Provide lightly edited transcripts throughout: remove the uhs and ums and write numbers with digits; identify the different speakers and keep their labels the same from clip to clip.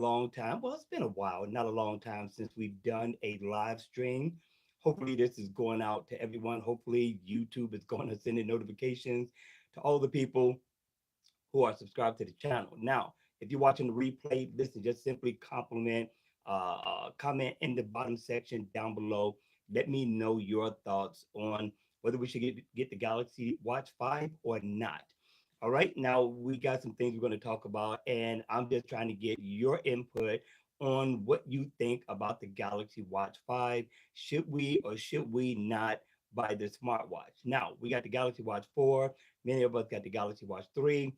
Speaker 1: long time. Well, it's been a while, not a long time since we've done a live stream. Hopefully, this is going out to everyone. Hopefully, YouTube is going to send in notifications to all the people who are subscribed to the channel. Now, if you're watching the replay, listen, just simply comment in the bottom section down below. Let me know your thoughts on whether we should get the Galaxy Watch 5 or not. All right, now we got some things we're going to talk about, and I'm just trying to get your input on what you think about the Galaxy Watch 5. Should we or should we not buy the smartwatch? Now, we got the Galaxy Watch 4. Many of us got the Galaxy Watch 3.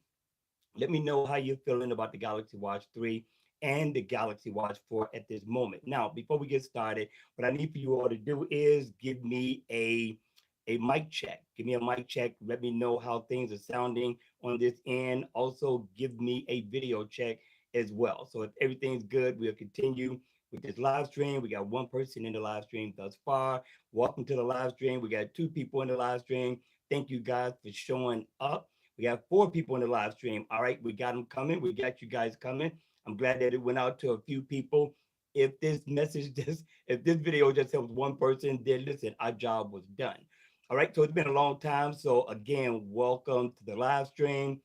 Speaker 1: Let me know how you're feeling about the Galaxy Watch 3 and the Galaxy Watch 4 at this moment. Now, before we get started, what I need for you all to do is give me a mic check. Give me a mic check. Let me know how things are sounding on this end. Also, give me a video check as well. So if everything's good, we'll continue with this live stream. We got one person in the live stream thus far. Welcome to the live stream. We got two people in the live stream. Thank you guys for showing up. We have four people in the live stream. All right, we got them coming. We got you guys coming. I'm glad that it went out to a few people. If this message just, if this video just helps one person, then listen, our job was done. All right, so it's been a long time. So again, welcome to the live stream.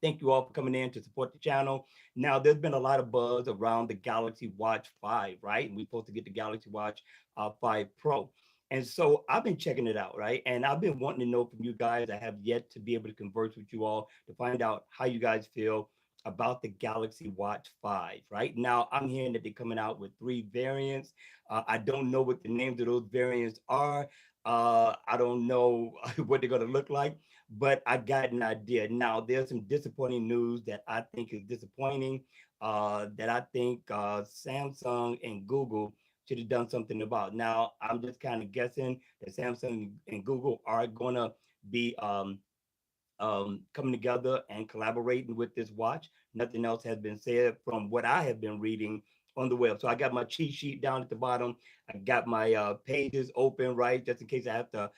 Speaker 1: Thank you all for coming in to support the channel. Now, there's been a lot of buzz around the Galaxy Watch 5, right? And we're supposed to get the Galaxy Watch 5 Pro. And so I've been checking it out, right? And I've been wanting to know from you guys. I have yet to be able to converse with you all to find out how you guys feel about the Galaxy Watch 5. Right now, I'm hearing that they're coming out with three variants. I don't know what the names of those variants are. I don't know what they're going to look like, but I got an idea. Now, there's some disappointing news that I think is disappointing, that I think Samsung and Google should have done something about. Now, I'm just kind of guessing that Samsung and Google are going to be coming together and collaborating with this watch. Nothing else has been said from what I have been reading on the web. So I got my cheat sheet down at the bottom. I got my pages open, right, just in case I have to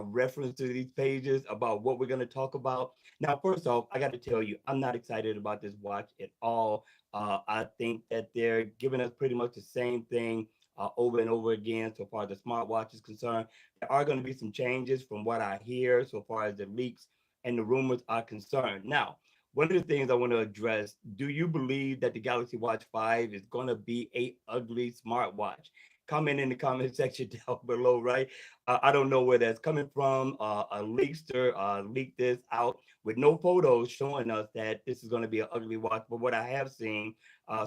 Speaker 1: reference to these pages about what we're going to talk about. Now, first off, I got to tell you, I'm not excited about this watch at all. I think that they're giving us pretty much the same thing over and over again so far as the smartwatch is concerned. There are going to be some changes from what I hear so far as the leaks and the rumors are concerned. Now, one of the things I want to address, do you believe that the Galaxy Watch 5 is going to be a ugly smartwatch? Comment in the comment section down below, right? I don't know where that's coming from. A leakster leaked this out with no photos showing us that this is going to be an ugly watch. But what I have seen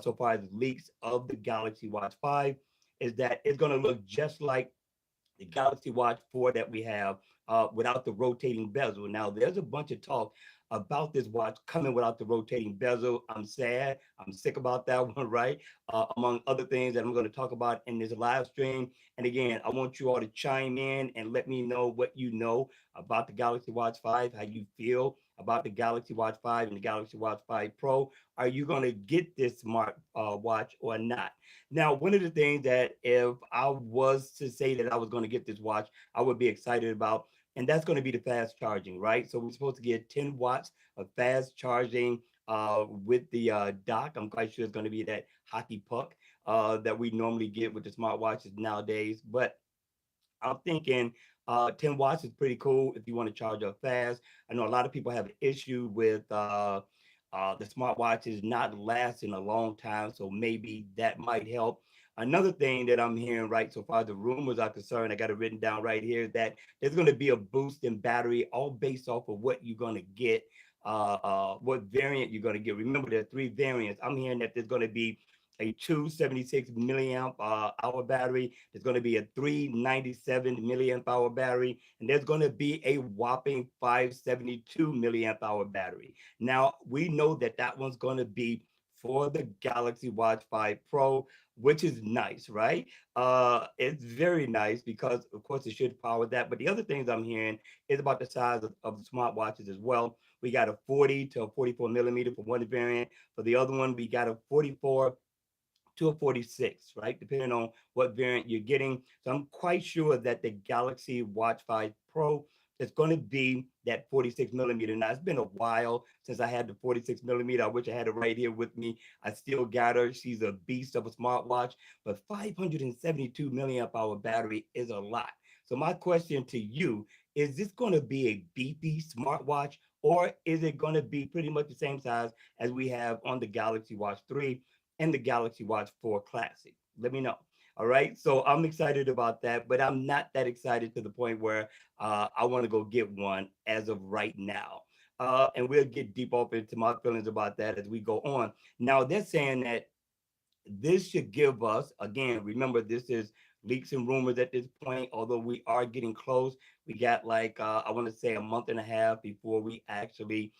Speaker 1: so far as leaks of the Galaxy Watch 5 is that it's going to look just like the Galaxy Watch 4 that we have without the rotating bezel. Now, there's a bunch of talk about this watch coming without the rotating bezel. I'm sad. I'm sick about that one, right? Among other things that I'm going to talk about in this live stream. And again, I want you all to chime in and let me know what you know about the Galaxy Watch 5, how you feel about the Galaxy Watch 5 and the Galaxy Watch 5 Pro. Are you going to get this smart watch or not? Now, one of the things that if I was to say that I was going to get this watch, I would be excited about, and that's going to be the fast charging, right? So we're supposed to get 10 watts of fast charging with the dock. I'm quite sure it's going to be that hockey puck that we normally get with the smartwatches nowadays. But I'm thinking 10 watts is pretty cool if you want to charge up fast. I know a lot of people have an issue with the smartwatches not lasting a long time, so maybe that might help. Another thing that I'm hearing right so far, the rumors are concerned, I got it written down right here, that there's going to be a boost in battery, all based off of what you're going to get, what variant you're going to get. Remember, there are three variants. I'm hearing that there's going to be a 276 milliamp hour battery. There's going to be a 397 milliamp hour battery, and there's going to be a whopping 572 milliamp hour battery. Now, we know that that one's going to be for the Galaxy Watch 5 Pro, which is nice, right? It's very nice because, of course, it should power that. But the other things I'm hearing is about the size of the smartwatches as well. We got a 40 to a 44 millimeter for one variant. For the other one, we got a 44 to a 46, right? Depending on what variant you're getting. So I'm quite sure that the Galaxy Watch 5 Pro it's going to be that 46 millimeter. Now, it's been a while since I had the 46 millimeter. I wish I had it right here with me. I still got her. She's a beast of a smartwatch, but 572 milliamp hour battery is a lot. So my question to you, is this going to be a beefy smartwatch, or is it going to be pretty much the same size as we have on the Galaxy Watch 3 and the Galaxy Watch 4 Classic? Let me know. All right. So I'm excited about that, but I'm not that excited to the point where I want to go get one as of right now. And we'll get deep up into my feelings about that as we go on. Now, they're saying that this should give us, again, remember, this is leaks and rumors at this point, although we are getting close. We got like, I want to say a month and a half before we actually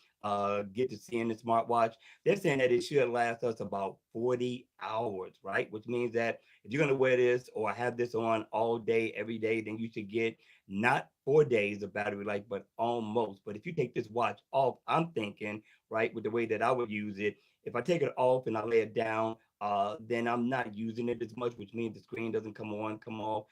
Speaker 1: get to seeing the smartwatch. They're saying that it should last us about 40 hours, right? Which means that if you're going to wear this or have this on all day, every day, then you should get not 4 days of battery life, but almost. But if you take this watch off, I'm thinking, right, with the way that I would use it, if I take it off and I lay it down, then I'm not using it as much, which means the screen doesn't come on, come off.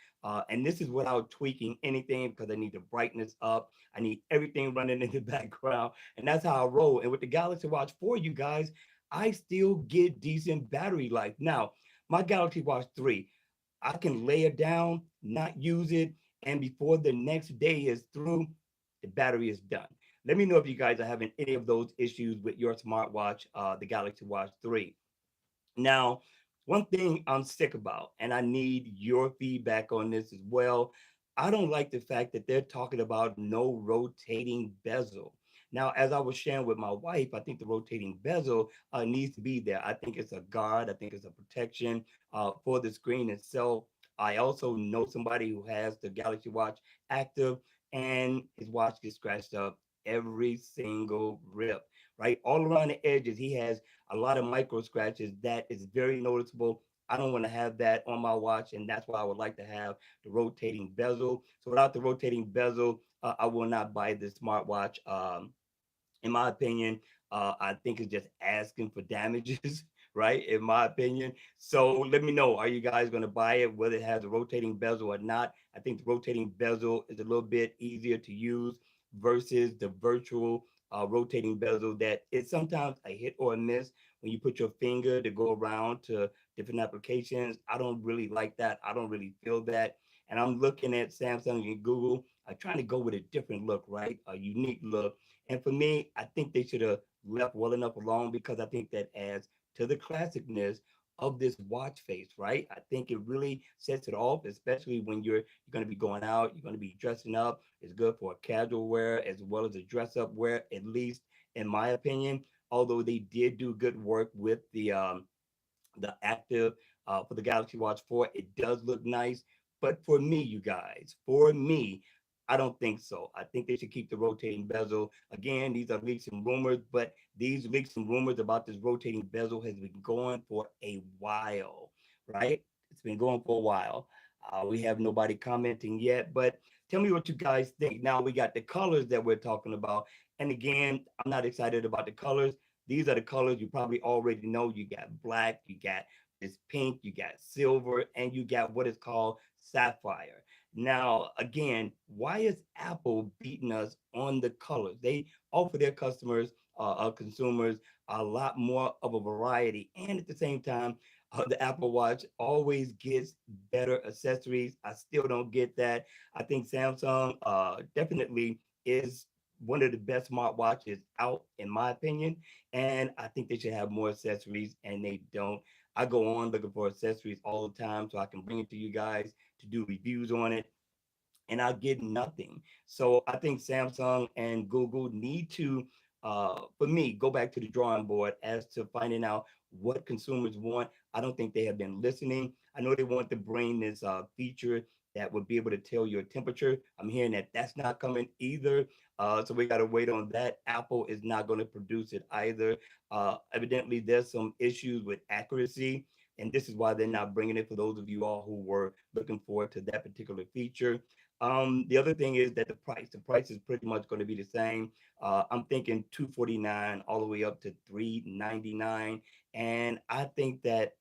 Speaker 1: And this is without tweaking anything because I need the brightness up. I need everything running in the background. And that's how I roll. And with the Galaxy Watch 4, you guys, I still get decent battery life. Now, my Galaxy Watch 3, I can lay it down, not use it, and before the next day is through, the battery is done. Let me know if you guys are having any of those issues with your smartwatch, the Galaxy Watch 3. Now, one thing I'm sick about, and I need your feedback on this as well. I don't like the fact that they're talking about no rotating bezel. Now, as I was sharing with my wife, I think the rotating bezel needs to be there. I think it's a guard, I think it's a protection for the screen itself. I also know somebody who has the Galaxy Watch active, and his watch gets scratched up every single rip, right? All around the edges, he has a lot of micro scratches that is very noticeable. I don't want to have that on my watch, and that's why I would like to have the rotating bezel. So without the rotating bezel, I will not buy this smartwatch. In my opinion, I think it's just asking for damages, right? In my opinion. So let me know, are you guys going to buy it, whether it has a rotating bezel or not? I think the rotating bezel is a little bit easier to use versus the virtual rotating bezel that is sometimes a hit or a miss when you put your finger to go around to different applications. I don't really like that. I don't really feel that. And I'm looking at Samsung and Google. I'm trying to go with a different look, right? A unique look. And for me, I think they should have left well enough alone because I think that adds to the classicness of this watch face, right? I think it really sets it off, especially when you're going to be going out, you're going to be dressing up. It's good for a casual wear as well as a dress up wear, at least in my opinion. Although they did do good work with the active for the Galaxy Watch 4. It does look nice. But for me, you guys, for me, I don't think so. I think they should keep the rotating bezel. Again, these are leaks and rumors, but these leaks and rumors about this rotating bezel has been going for a while, right? It's been going for a while. We have nobody commenting yet, but tell me what you guys think. Now we got the colors that we're talking about. And again, I'm not excited about the colors. These are the colors you probably already know. You got black, you got this pink, you got silver, and you got what is called sapphire. Now, again, why is Apple beating us on the colors? They offer their customers, consumers, a lot more of a variety. And at the same time, the Apple Watch always gets better accessories. I still don't get that. I think Samsung definitely is one of the best smartwatches out, in my opinion. And I think they should have more accessories, and they don't. I go on looking for accessories all the time so I can bring it to you guys to do reviews on it, and I get nothing. So I think Samsung and Google need to, for me, go back to the drawing board as to finding out what consumers want. I don't think they have been listening. I know they want to bring this feature that would be able to tell your temperature. I'm hearing that that's not coming either. So we got to wait on that. Apple is not going to produce it either. Evidently, there's some issues with accuracy, and this is why they're not bringing it for those of you all who were looking forward to that particular feature. The other thing is that the price is pretty much going to be the same. I'm thinking 249 all the way up to 399, and I think that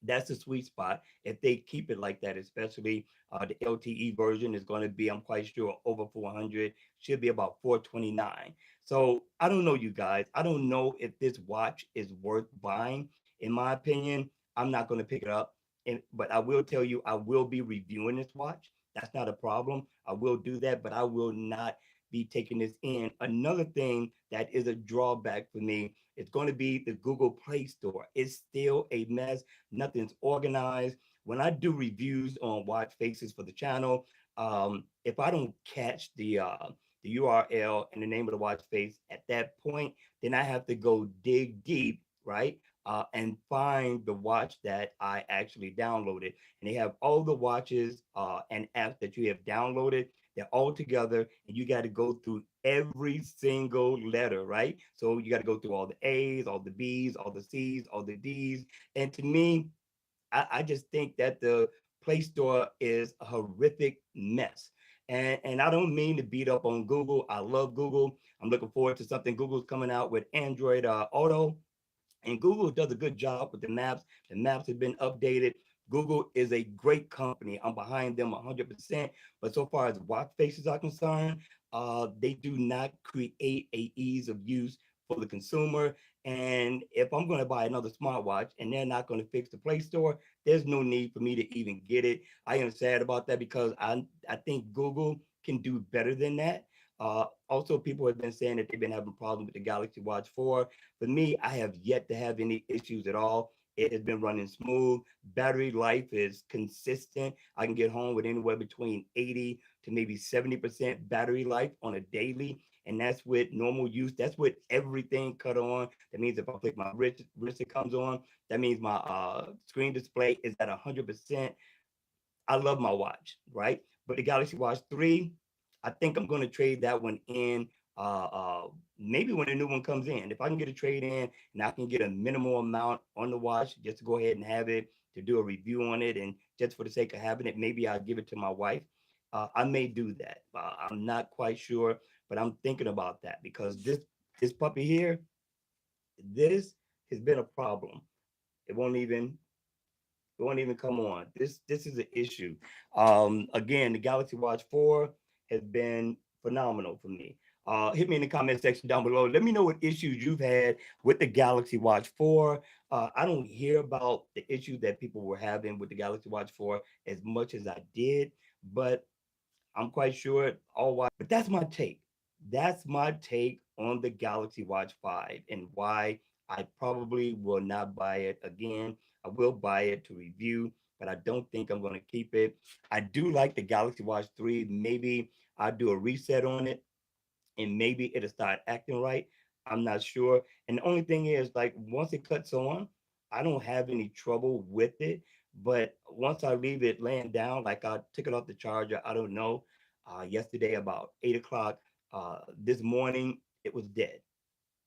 Speaker 1: That's the sweet spot if they keep it like that, especially the LTE version is going to be, I'm quite sure, over 400, should be about 429. So I don't know, you guys, I don't know if this watch is worth buying. In my opinion, I'm not going to pick it up, but I will tell you, I will be reviewing this watch. That's not a problem. I will do that, but I will not be taking this in. Another thing that is a drawback for me, it's going to be the Google Play Store. It's still a mess. Nothing's organized. When I do reviews on watch faces for the channel, if I don't catch the URL and the name of the watch face at that point, then I have to go dig deep, right? And find the watch that I actually downloaded. And they have all the watches and apps that you have downloaded. They're all together, and you got to go through every single letter, right? So you got to go through all the A's, all the B's, all the C's, all the D's. And to me, I just think that the Play Store is a horrific mess. And I don't mean to beat up on Google. I love Google. I'm looking forward to something Google's coming out with Android Auto. And Google does a good job with the maps. The maps have been updated. Google is a great company. I'm behind them 100%. But so far as watch faces are concerned, they do not create a ease of use for the consumer. And if I'm going to buy another smartwatch and they're not going to fix the Play Store, there's no need for me to even get it. I am sad about that because I think Google can do better than that. Also, people have been saying that they've been having problems with the Galaxy Watch 4. For me, I have yet to have any issues at all. It has been running smooth. Battery life is consistent. I can get home with anywhere between 80 to maybe 70% battery life on a daily. And that's with normal use. That's with everything cut on. That means if I flick my wrist, it comes on. That means my screen display is at 100%. I love my watch, right? But the Galaxy Watch 3, I think I'm going to trade that one in maybe when the new one comes in. If I can get a trade in and I can get a minimal amount on the watch just to go ahead and have it, to do a review on it, and just for the sake of having it, maybe I'll give it to my wife. I may do that. I'm not quite sure, but I'm thinking about that because this puppy here, this has been a problem. It won't even it won't even come on. This is an issue. Again, the Galaxy Watch 4 has been phenomenal for me. Hit me in the comment section down below. Let me know what issues you've had with the Galaxy Watch 4. I don't hear about the issues that people were having with the Galaxy Watch 4 as much as I did, but I'm quite sure all why. But that's my take. That's my take on the Galaxy Watch 5 and why I probably will not buy it again. I will buy it to review, but I don't think I'm going to keep it. I do like the Galaxy Watch 3. Maybe I'll do a reset on it and maybe it'll start acting right. I'm not sure. And the only thing is, like, once it cuts on, I don't have any trouble with it. But once I leave it laying down, like I took it off the charger, I don't know, yesterday about 8 o'clock, this morning, it was dead.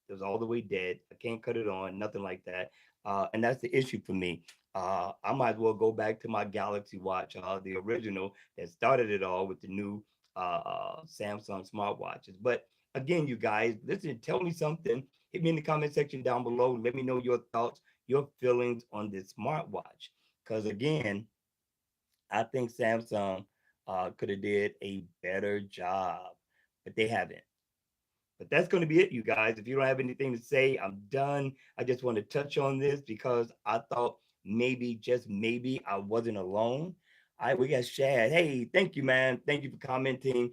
Speaker 1: It was all the way dead. I can't cut it on, nothing like that. And that's the issue for me. I might as well go back to my Galaxy Watch, the original that started it all with the new Samsung smartwatches. But again, you guys, listen, tell me something. Hit me in the comment section down below. Let me know your thoughts, your feelings on this smartwatch. Because again, I think Samsung could have did a better job, but they haven't. But that's going to be it, you guys. If you don't have anything to say, I'm done. I just want to touch on this because I thought maybe, just maybe, I wasn't alone. All right, we got Shad. Hey, thank you, man. Thank you for commenting.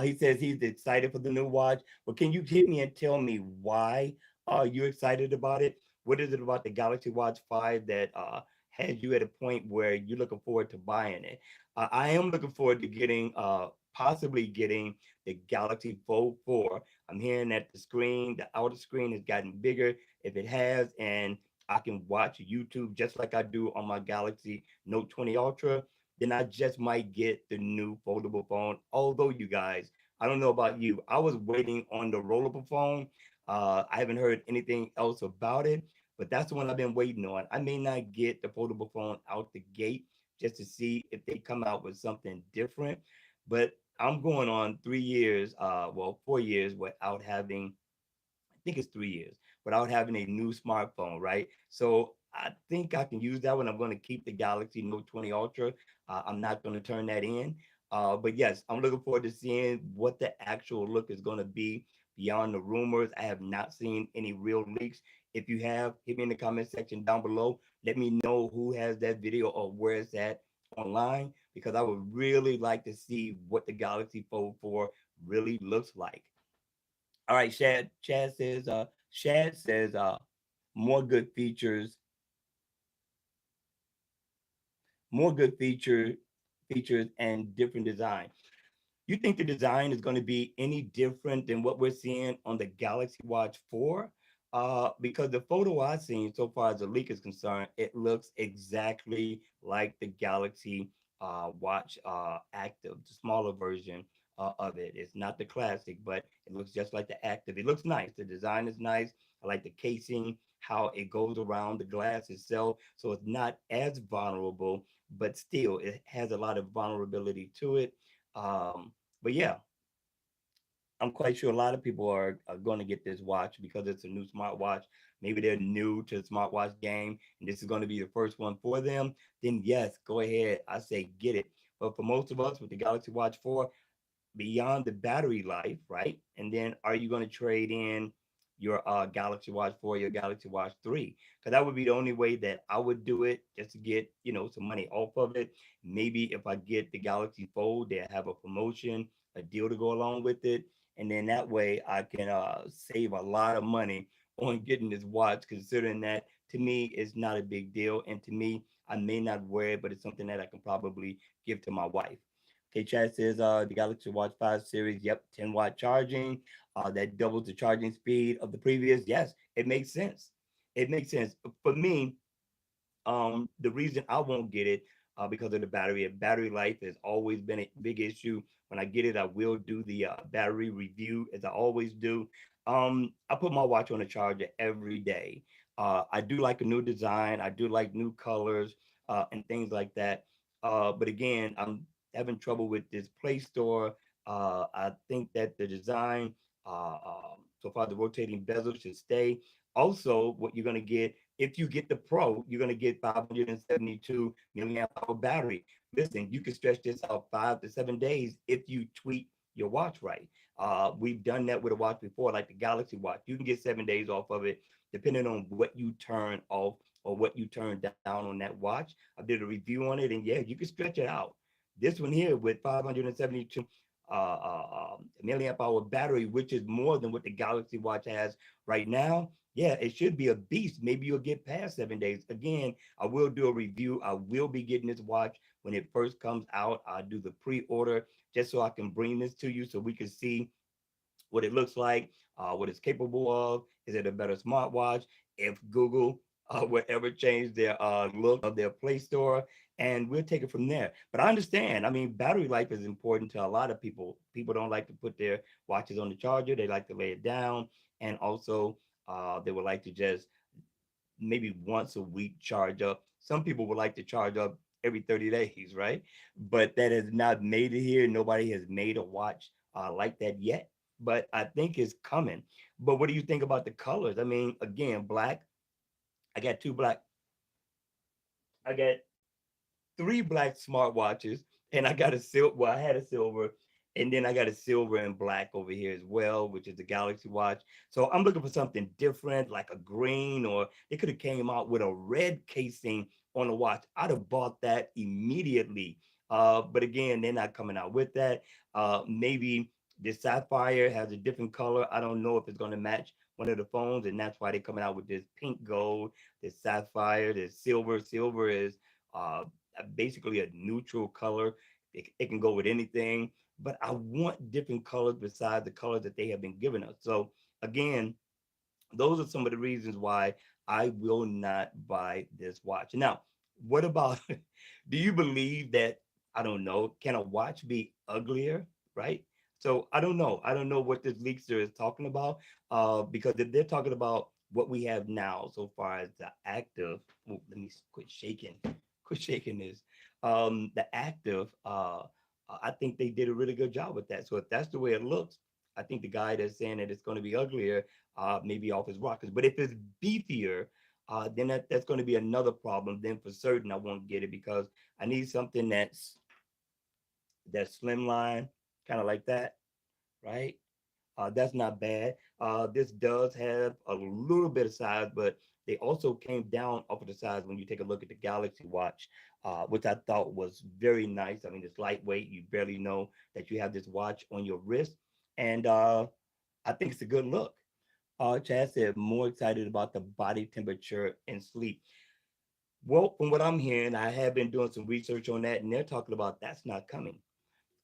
Speaker 1: He says he's excited for the new watch. Well, can you hit me and tell me why are you excited about it? What is it about the Galaxy Watch 5 that has you at a point where you're looking forward to buying it? I am looking forward to possibly getting the Galaxy Fold 4. I'm hearing that the outer screen has gotten bigger. If it has, and I can watch YouTube just like I do on my Galaxy Note 20 Ultra, then I just might get the new foldable phone. Although, you guys, I don't know about you, I was waiting on the rollable phone. I haven't heard anything else about it, but that's the one I've been waiting on. I may not get the foldable phone out the gate just to see if they come out with something different, but I'm going on 3 years, 4 years without having, I think it's 3 years, without having a new smartphone, right? So I think I can use that one. I'm going to keep the Galaxy Note 20 Ultra. I'm not going to turn that in. But yes, I'm looking forward to seeing what the actual look is going to be beyond the rumors. I have not seen any real leaks. If you have, hit me in the comment section down below. Let me know who has that video or where it's at online, because I would really like to see what the Galaxy Fold 4 really looks like. All right, Shad says more good features, more good features and different design. You think the design is going to be any different than what we're seeing on the Galaxy Watch 4? Because the photo I've seen so far as the leak is concerned, it looks exactly like the Galaxy Watch Active, the smaller version of it. It's not the classic, but it looks just like the Active. It looks nice. The design is nice. I like the casing, how it goes around the glass itself. So it's not as vulnerable, but still it has a lot of vulnerability to it. But yeah, I'm quite sure a lot of people are going to get this watch because it's a new smartwatch. Maybe they're new to the smartwatch game and this is going to be the first one for them. Then, yes, go ahead. I say get it. But for most of us with the Galaxy Watch 4, beyond the battery life, right? And then are you going to trade in your Galaxy Watch 4, your Galaxy Watch 3? Because that would be the only way that I would do it, just to get, some money off of it. Maybe if I get the Galaxy Fold, they have a promotion, a deal to go along with it. And then that way I can save a lot of money on getting this watch, considering that to me it's not a big deal. And to me, I may not wear it, but it's something that I can probably give to my wife. Okay, Chad says the Galaxy Watch 5 series, yep, 10-watt charging. That doubles the charging speed of the previous. Yes, it makes sense. It makes sense. For me, the reason I won't get it because of the battery. Battery life has always been a big issue. When I get it, I will do the battery review as I always do. I put my watch on a charger every day. I do like a new design. I do like new colors and things like that. But again, I'm having trouble with this Play Store. I think that the design, so far the rotating bezel should stay. Also, what you're going to get if you get the Pro, you're going to get 572 milliamp hour battery. Listen, you can stretch this out 5 to 7 days if you tweak your watch right. We've done that with a watch before, like the Galaxy Watch. You can get 7 days off of it, depending on what you turn off or what you turn down on that watch. I did a review on it, and yeah, you can stretch it out. This one here with 572 milliamp hour battery, which is more than what the Galaxy Watch has right now. Yeah, it should be a beast. Maybe you'll get past 7 days. Again, I will do a review. I will be getting this watch when it first comes out. I'll do the pre-order just so I can bring this to you so we can see what it looks like, what it's capable of. Is it a better smartwatch? If Google would ever change their look of their Play Store, and we'll take it from there. But I understand. I mean, battery life is important to a lot of people. People don't like to put their watches on the charger. They like to lay it down, and also they would like to just maybe once a week charge up. Some people would like to charge up every 30 days, right? But that has not made it here. Nobody has made a watch like that yet. But I think it's coming. But what do you think about the colors? I mean, again, black. I got two black. I got three black smartwatches, and I got a silver. Well, I had a silver, and then I got a silver and black over here as well, which is the Galaxy Watch. So I'm looking for something different, like a green, or they could have came out with a red casing on the watch. I'd have bought that immediately. But again, they're not coming out with that. Maybe the sapphire has a different color. I don't know if it's going to match one of the phones, and that's why they're coming out with this pink gold, this sapphire, this silver. Silver is uh, basically a neutral color. It can go with anything, but I want different colors besides the colors that they have been giving us. So again, those are some of the reasons why I will not buy this watch. Now, what about, do you believe that, I don't know, can a watch be uglier, right? So I don't know. I don't know what this leakster is talking about because if they're talking about what we have now so far as the active, oh, let me quit shaking this. The active, I think they did a really good job with that. So if that's the way it looks, I think the guy that's saying that it's going to be uglier maybe off his rockers. But if it's beefier, then that's going to be another problem. Then for certain, I won't get it because I need something that's slimline, kind of like that, right? That's not bad. This does have a little bit of size, but they also came down off of the size when you take a look at the Galaxy Watch, which I thought was very nice. I mean, it's lightweight. You barely know that you have this watch on your wrist, and I think it's a good look. Chad said more excited about the body temperature and sleep. Well, from what I'm hearing, I have been doing some research on that, and they're talking about that's not coming.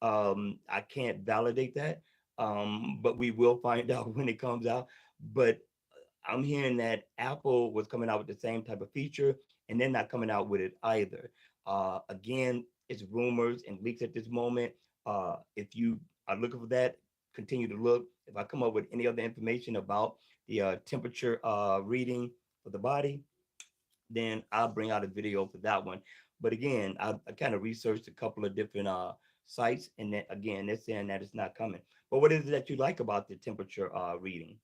Speaker 1: I can't validate that, but we will find out when it comes out. But I'm hearing that Apple was coming out with the same type of feature, and they're not coming out with it either. Again, it's rumors and leaks at this moment. If you are looking for that, continue to look. If I come up with any other information about the temperature reading for the body, then I'll bring out a video for that one. But again, I kind of researched a couple of different sites, and then again, they're saying that it's not coming. But what is it that you like about the temperature reading?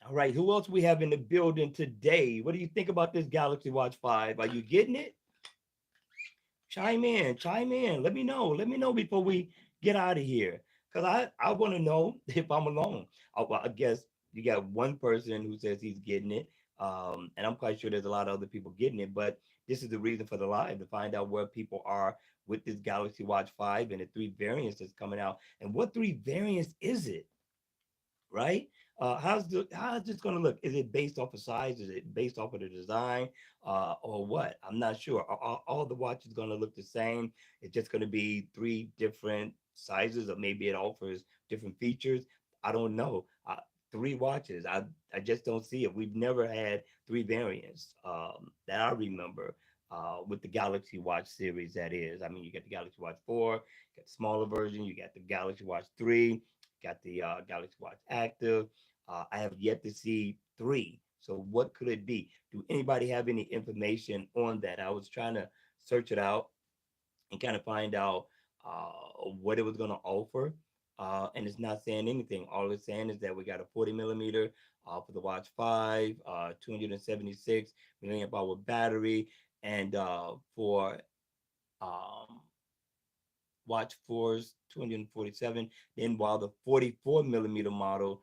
Speaker 1: All right, who else we have in the building today? What do you think about this Galaxy Watch 5? Are you getting it? Chime in, chime in. Let me know. Let me know before we get out of here. Because I want to know if I'm alone. Well, I guess you got one person who says he's getting it. And I'm quite sure there's a lot of other people getting it. But this is the reason for the live to find out where people are with this Galaxy Watch 5 and the three variants that's coming out. And what three variants is it? Right? How's this going to look? Is it based off of size? Is it based off of the design, or what? I'm not sure. Are all the watches going to look the same? It's just going to be three different sizes, or maybe it offers different features. I don't know. Three watches. I just don't see it. We've never had three variants that I remember. With the Galaxy Watch series, that is. I mean, you got the Galaxy Watch 4, you got the smaller version, you got the Galaxy Watch 3, got the Galaxy Watch Active. I have yet to see three. So what could it be? Do anybody have any information on that? I was trying to search it out and kind of find out what it was going to offer. And it's not saying anything. All it's saying is that we got a 40 millimeter for the Watch 5, 276 milliamp hour battery, and for um, Watch 4's 247. Then while the 44 millimeter model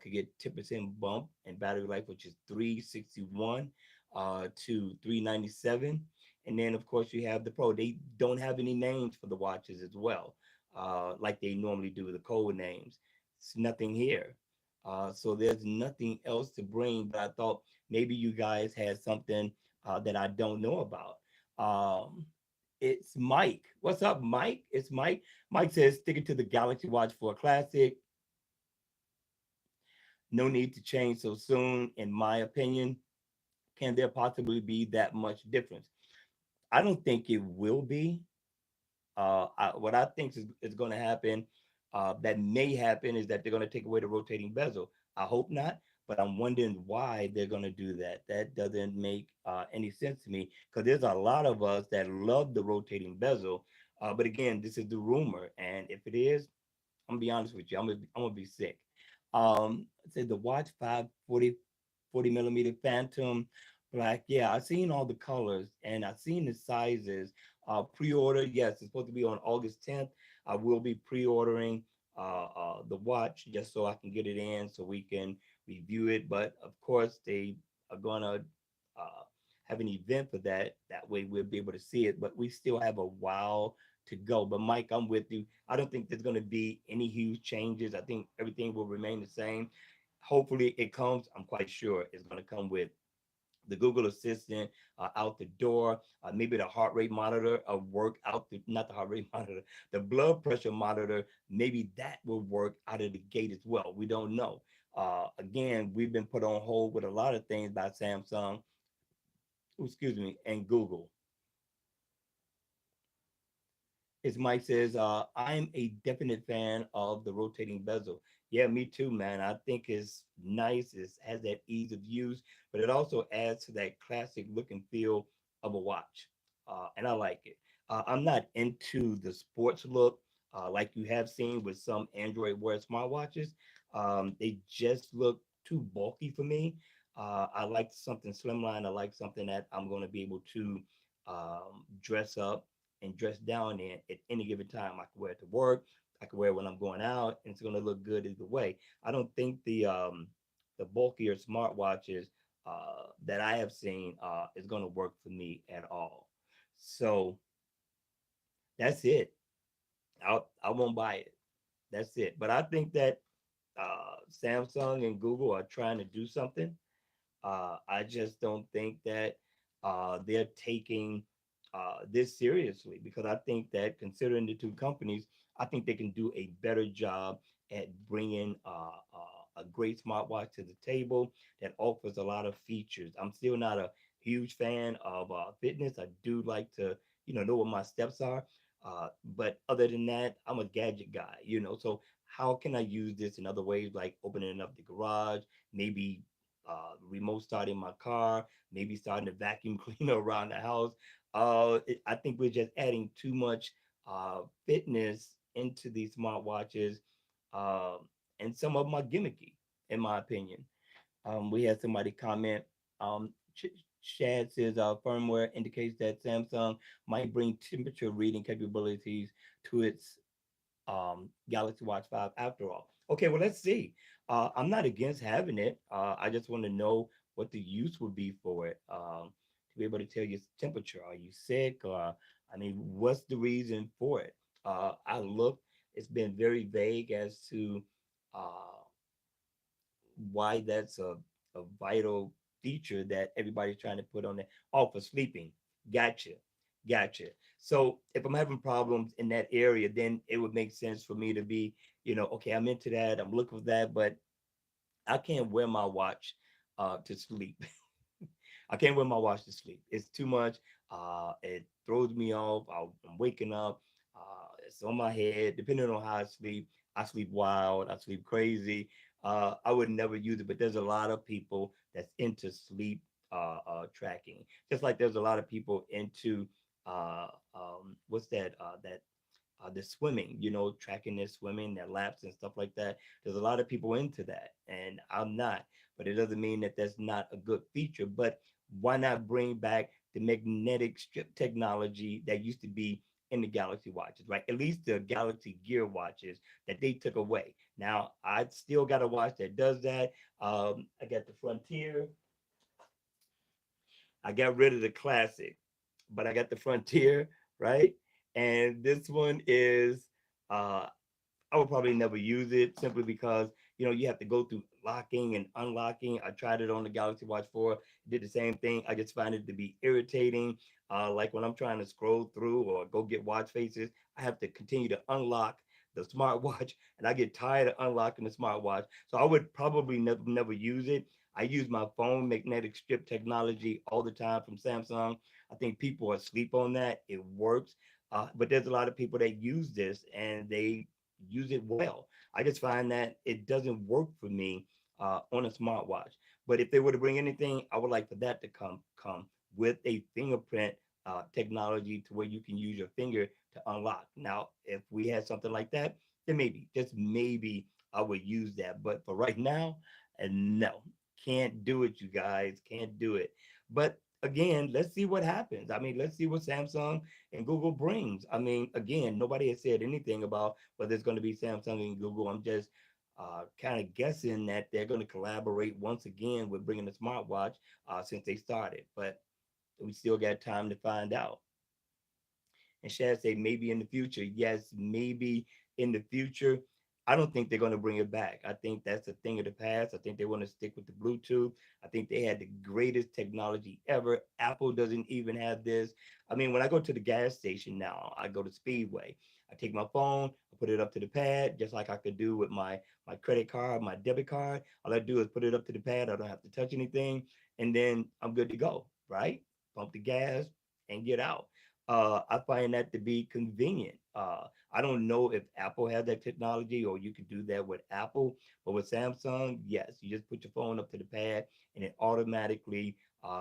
Speaker 1: could get 10% bump in battery life, which is 361 to 397. And then of course you have the Pro. They don't have any names for the watches as well, like they normally do, the code names. It's nothing here. So there's nothing else to bring, but I thought maybe you guys had something that I don't know about. It's Mike. What's up, Mike? It's Mike. Mike says, sticking to the Galaxy Watch 4 Classic. No need to change so soon, in my opinion. Can there possibly be that much difference? I don't think it will be. What I think is going to happen, that may happen, is that they're going to take away the rotating bezel. I hope not, but I'm wondering why they're going to do that. That doesn't make any sense to me because there's a lot of us that love the rotating bezel. But again, this is the rumor, and if it is, I'm gonna be honest with you, I'm gonna be sick. It said the Watch 540 40 millimeter Phantom Black. Yeah, I've seen all the colors and I've seen the sizes. Pre-order, yes, it's supposed to be on August 10th. I will be pre-ordering the watch just so I can get it in so we can review it. But of course, they are gonna uh, have an event for that. That way, we'll be able to see it. But we still have a while to go. But Mike, I'm with you. I don't think there's going to be any huge changes. I think everything will remain the same. Hopefully, it comes. I'm quite sure it's going to come with the Google Assistant out the door, maybe the heart rate monitor work out the, not the heart rate monitor, the blood pressure monitor, maybe that will work out of the gate as well. We don't know. Again, we've been put on hold with a lot of things by Samsung, excuse me, and Google. As Mike says, I'm a definite fan of the rotating bezel. Yeah, me too, man. I think it's nice. It has that ease of use, but it also adds to that classic look and feel of a watch. And I like it. I'm not into the sports look like you have seen with some Android Wear smartwatches. They just look too bulky for me. I like something slimline. I like something that I'm going to be able to dress up and dress down in at any given time. I can wear it to work. I can wear it when I'm going out, and it's going to look good either way. I don't think the bulkier smartwatches that I have seen is going to work for me at all. So that's it. I won't buy it. That's it. But I think that Samsung and Google are trying to do something. I just don't think that they're taking this seriously, because I think that considering the two companies, I think they can do a better job at bringing a great smartwatch to the table that offers a lot of features. I'm still not a huge fan of fitness. I do like to, know what my steps are. But other than that, I'm a gadget guy, So how can I use this in other ways, like opening up the garage, maybe remote starting my car, maybe starting to vacuum cleaner around the house. I think we're just adding too much fitness into these smartwatches, uh, and some of them are gimmicky, in my opinion. We had somebody comment. Um, Shad says firmware indicates that Samsung might bring temperature reading capabilities to its Galaxy Watch 5 after all. Okay, well, let's see. I'm not against having it. I just want to know what the use would be for it, to be able to tell your temperature. Are you sick? Or, I mean, what's the reason for it? I look, it's been very vague as to uh, why that's a vital feature that everybody's trying to put on there. Oh, for sleeping. Gotcha. Gotcha. So if I'm having problems in that area, then it would make sense for me to be, okay, I'm into that. I'm looking for that, but I can't wear my watch to sleep. I can't wear my watch to sleep. It's too much. It throws me off. I'm waking up. It's on my head. Depending on how I sleep wild. I sleep crazy. I would never use it, but there's a lot of people that's into sleep tracking. Just like there's a lot of people into what's that? That the swimming, tracking their swimming, their laps and stuff like that. There's a lot of people into that, and I'm not. But it doesn't mean that that's not a good feature. But why not bring back the magnetic strip technology that used to be in the Galaxy watches, right? At least the Galaxy Gear watches that they took away. Now I still got a watch that does that. I got the Frontier. I got rid of the Classic, but I got the Frontier, right? And this one is uh, I would probably never use it simply because you have to go through locking and unlocking. I tried it on the Galaxy Watch 4, did the same thing. I just find it to be irritating. Like when I'm trying to scroll through or go get watch faces, I have to continue to unlock the smartwatch, and I get tired of unlocking the smartwatch. So I would probably never use it. I use my phone magnetic strip technology all the time from Samsung. I think people are asleep on that. It works. But there's a lot of people that use this and they use it well. I just find that it doesn't work for me on a smartwatch. But if they were to bring anything, I would like for that to come with a fingerprint technology to where you can use your finger to unlock. Now, if we had something like that, then maybe, just maybe, I would use that. But for right now, and no, can't do it, you guys, can't do it. But again, let's see what happens. I mean, let's see what Samsung and Google brings. I mean, again, nobody has said anything about whether it's going to be Samsung and Google. I'm just kind of guessing that they're going to collaborate once again with bringing the smartwatch since they started. But we still got time to find out. And Shad say maybe in the future. Yes, maybe in the future. I don't think they're going to bring it back. I think that's a thing of the past. I think they want to stick with the Bluetooth. I think they had the greatest technology ever. Apple doesn't even have this. I mean, when I go to the gas station now, I go to Speedway. I take my phone, I put it up to the pad, just like I could do with my credit card, my debit card. All I do is put it up to the pad. I don't have to touch anything, and then I'm good to go. Right? Pump the gas and get out. I find that to be convenient. I don't know if Apple has that technology or you can do that with Apple, but with Samsung, yes, you just put your phone up to the pad and it automatically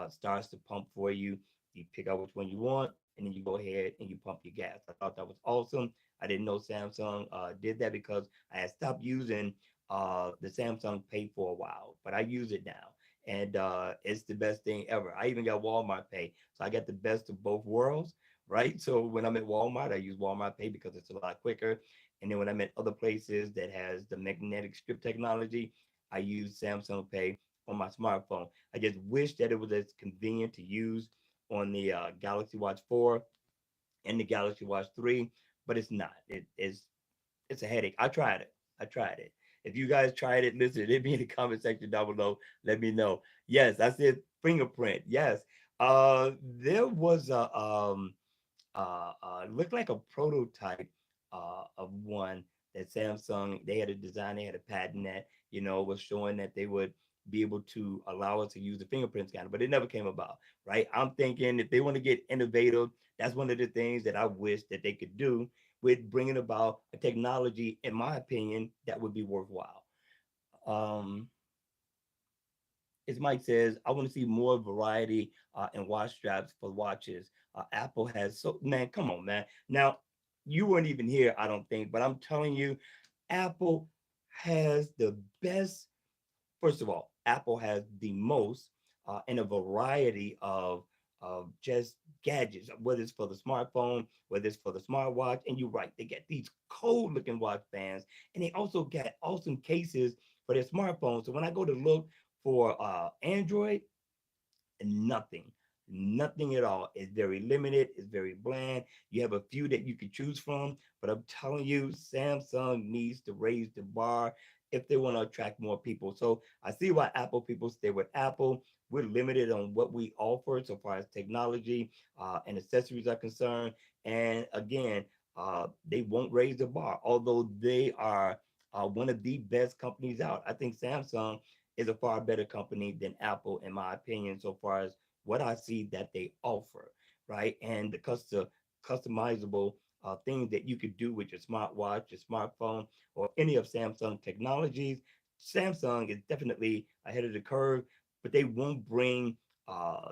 Speaker 1: starts to pump for you. You pick out which one you want and then you go ahead and you pump your gas. I thought that was awesome. I didn't know Samsung did that because I had stopped using the Samsung Pay for a while, but I use it now. And it's the best thing ever. I even got Walmart Pay. So I got the best of both worlds, right? So when I'm at Walmart, I use Walmart Pay because it's a lot quicker. And then when I'm at other places that has the magnetic strip technology, I use Samsung Pay on my smartphone. I just wish that it was as convenient to use on the Galaxy Watch 4 and the Galaxy Watch 3, but it's not. It's a headache. I tried it. I tried it. If you guys tried it, listen, let me in the comment section down below. Let me know. Yes, I said fingerprint. Yes. There was a looked like a prototype of one that Samsung, they had a design, they had a patent that, was showing that they would be able to allow us to use the fingerprint scanner, but it never came about, right? I'm thinking if they want to get innovative, that's one of the things that I wish that they could do with bringing about a technology, in my opinion, that would be worthwhile. Um, as Mike says, I want to see more variety in watch straps for watches. Apple has so man, come on, man. Now, you weren't even here, I don't think, but I'm telling you, Apple has the best. First of all, Apple has the most in a variety of just gadgets, whether it's for the smartphone, whether it's for the smartwatch. And you're right, they get these cool looking watch bands, and they also got awesome cases for their smartphones. So when I go to look for Android, nothing. Nothing at all. It's very limited. It's very bland. You have a few that you can choose from, but I'm telling you, Samsung needs to raise the bar if they want to attract more people. So I see why Apple people stay with Apple. We're limited on what we offer so far as technology and accessories are concerned. And again, they won't raise the bar, although they are one of the best companies out. I think Samsung is a far better company than Apple, in my opinion, so far as what I see that they offer, right? And the customizable things that you could do with your smartwatch, your smartphone, or any of Samsung technologies. Samsung is definitely ahead of the curve, but they won't bring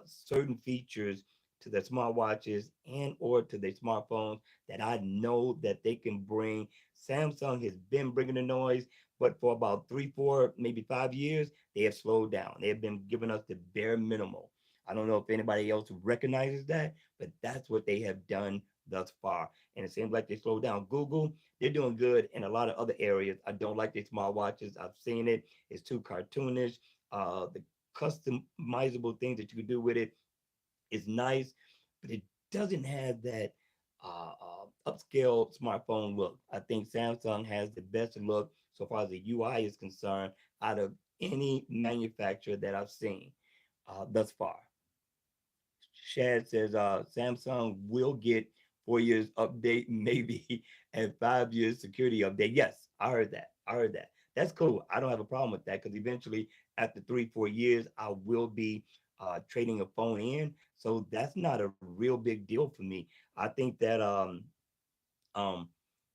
Speaker 1: certain features to their smartwatches and or to their smartphones that I know that they can bring. Samsung has been bringing the noise, but for about 3, 4, maybe 5 years, they have slowed down. They have been giving us the bare minimal. I don't know if anybody else recognizes that, but that's what they have done thus far. And it seems like they slowed down. Google, they're doing good in a lot of other areas. I don't like their smartwatches. I've seen it. It's too cartoonish. The customizable things that you can do with it is nice, but it doesn't have that upscale smartphone look. I think Samsung has the best look so far as the UI is concerned out of any manufacturer that I've seen thus far. Shad says Samsung will get 4 years update, maybe, and 5 years security update. Yes, I heard that. I heard that. That's cool. I don't have a problem with that because eventually, after 3, 4 years, I will be trading a phone in. So that's not a real big deal for me. I think that um,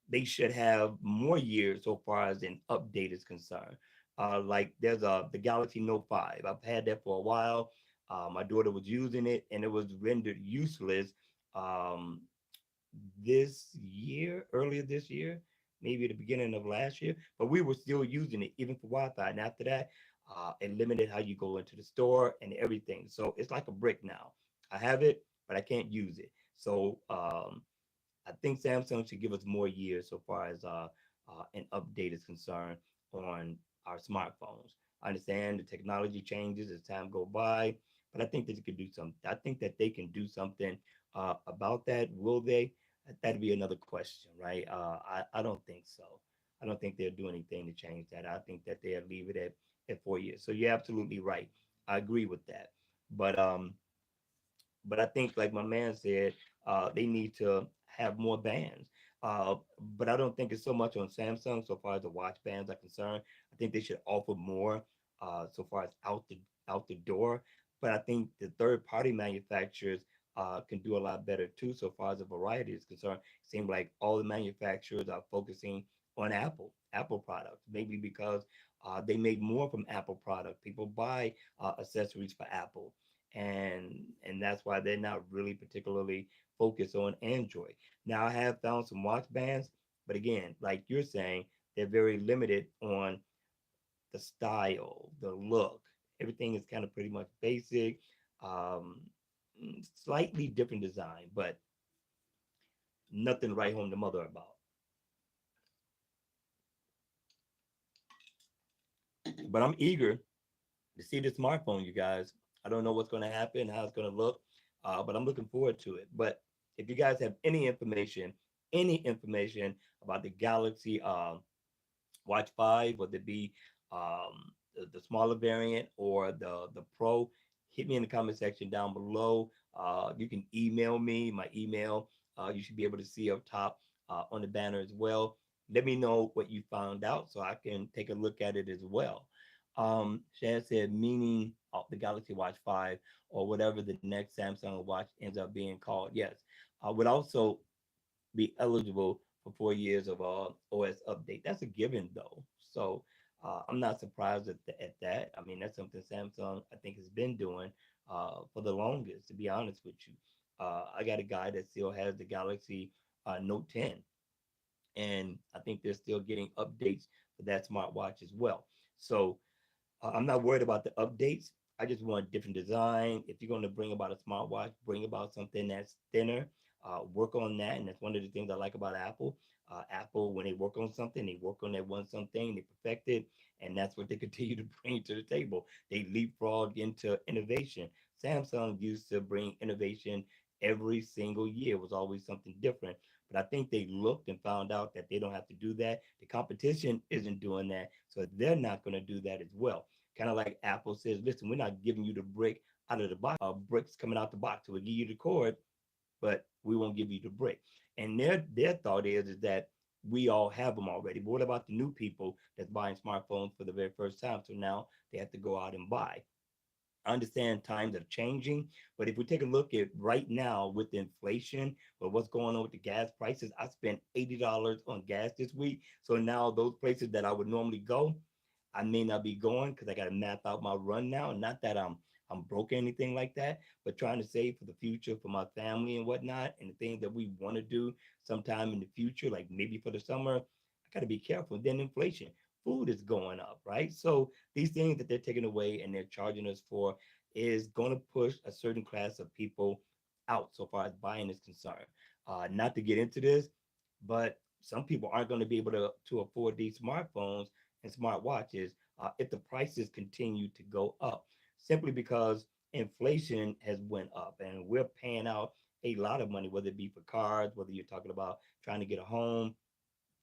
Speaker 1: they should have more years so far as an update is concerned. Like there's the Galaxy Note 5. I've had that for a while. My daughter was using it and it was rendered useless um, this year, earlier this year, maybe the beginning of last year, but we were still using it even for Wi-Fi. And after that, it limited how you go into the store and everything. So it's like a brick now. I have it, but I can't use it. So I think Samsung should give us more years so far as an update is concerned on our smartphones. I understand the technology changes as time go by, but I think that they could do something. I think that they can do something about that. Will they? That'd be another question, right? I don't think so. I don't think they'll do anything to change that. I think that they'll leave it at 4 years. So you're absolutely right. I agree with that. But I think, like my man said, they need to have more bands. But I don't think it's so much on Samsung so far as the watch bands are concerned. I think they should offer more so far as out the door. But I think the third party manufacturers can do a lot better too, so far as the variety is concerned. It seems like all the manufacturers are focusing on Apple products, maybe because they make more from Apple product. People buy accessories for Apple and that's why they're not really particularly focused on Android. Now I have found some watch bands, but again, like you're saying, they're very limited on the style, the look. Everything is kind of pretty much basic, um, slightly different design, but nothing to write home to mother about. But I'm eager to see the smartphone, you guys. I don't know what's going to happen, how it's going to look, but I'm looking forward to it. But if you guys have any information about the Galaxy Watch 5, whether it be the smaller variant or the Pro, hit me in the comment section down below. You can email me. My email, you should be able to see up top on the banner as well. Let me know what you found out so I can take a look at it as well. Shad said, meaning the Galaxy Watch 5 or whatever the next Samsung watch ends up being called. Yes, would also be eligible for 4 years of OS update. That's a given though. So I'm not surprised at that. I mean, that's something Samsung I think has been doing for the longest. To be honest with you, I got a guy that still has the Galaxy Note 10, and I think they're still getting updates for that smartwatch as well. So I'm not worried about the updates. I just want different design. If you're going to bring about a smartwatch, bring about something that's thinner. Work on that, and that's one of the things I like about Apple. Apple, when they work on something, they work on that one something, they perfect it, and that's what they continue to bring to the table. They leapfrog into innovation. Samsung used to bring innovation every single year. It was always something different. But I think they looked and found out that they don't have to do that. The competition isn't doing that, so they're not going to do that as well. Kind of like Apple says, listen, we're not giving you the brick out of the box, bricks coming out the box. So we'll give you the cord, but we won't give you the brick. And their thought is that we all have them already. But what about the new people that's buying smartphones for the very first time? So now they have to go out and buy. I understand times are changing, but if we take a look at right now with inflation, but what's going on with the gas prices, I spent $80 on gas this week. So now those places that I would normally go, I may not be going because I got to map out my run now. Not that I'm broke or anything like that, but trying to save for the future for my family and whatnot, and the things that we want to do sometime in the future, like maybe for the summer. I got to be careful. Then inflation, food is going up, right? So these things that they're taking away and they're charging us for is going to push a certain class of people out so far as buying is concerned. Not to get into this, but some people aren't going to be able to afford these smartphones and smartwatches if the prices continue to go up, simply because inflation has went up and we're paying out a lot of money, whether it be for cars, whether you're talking about trying to get a home.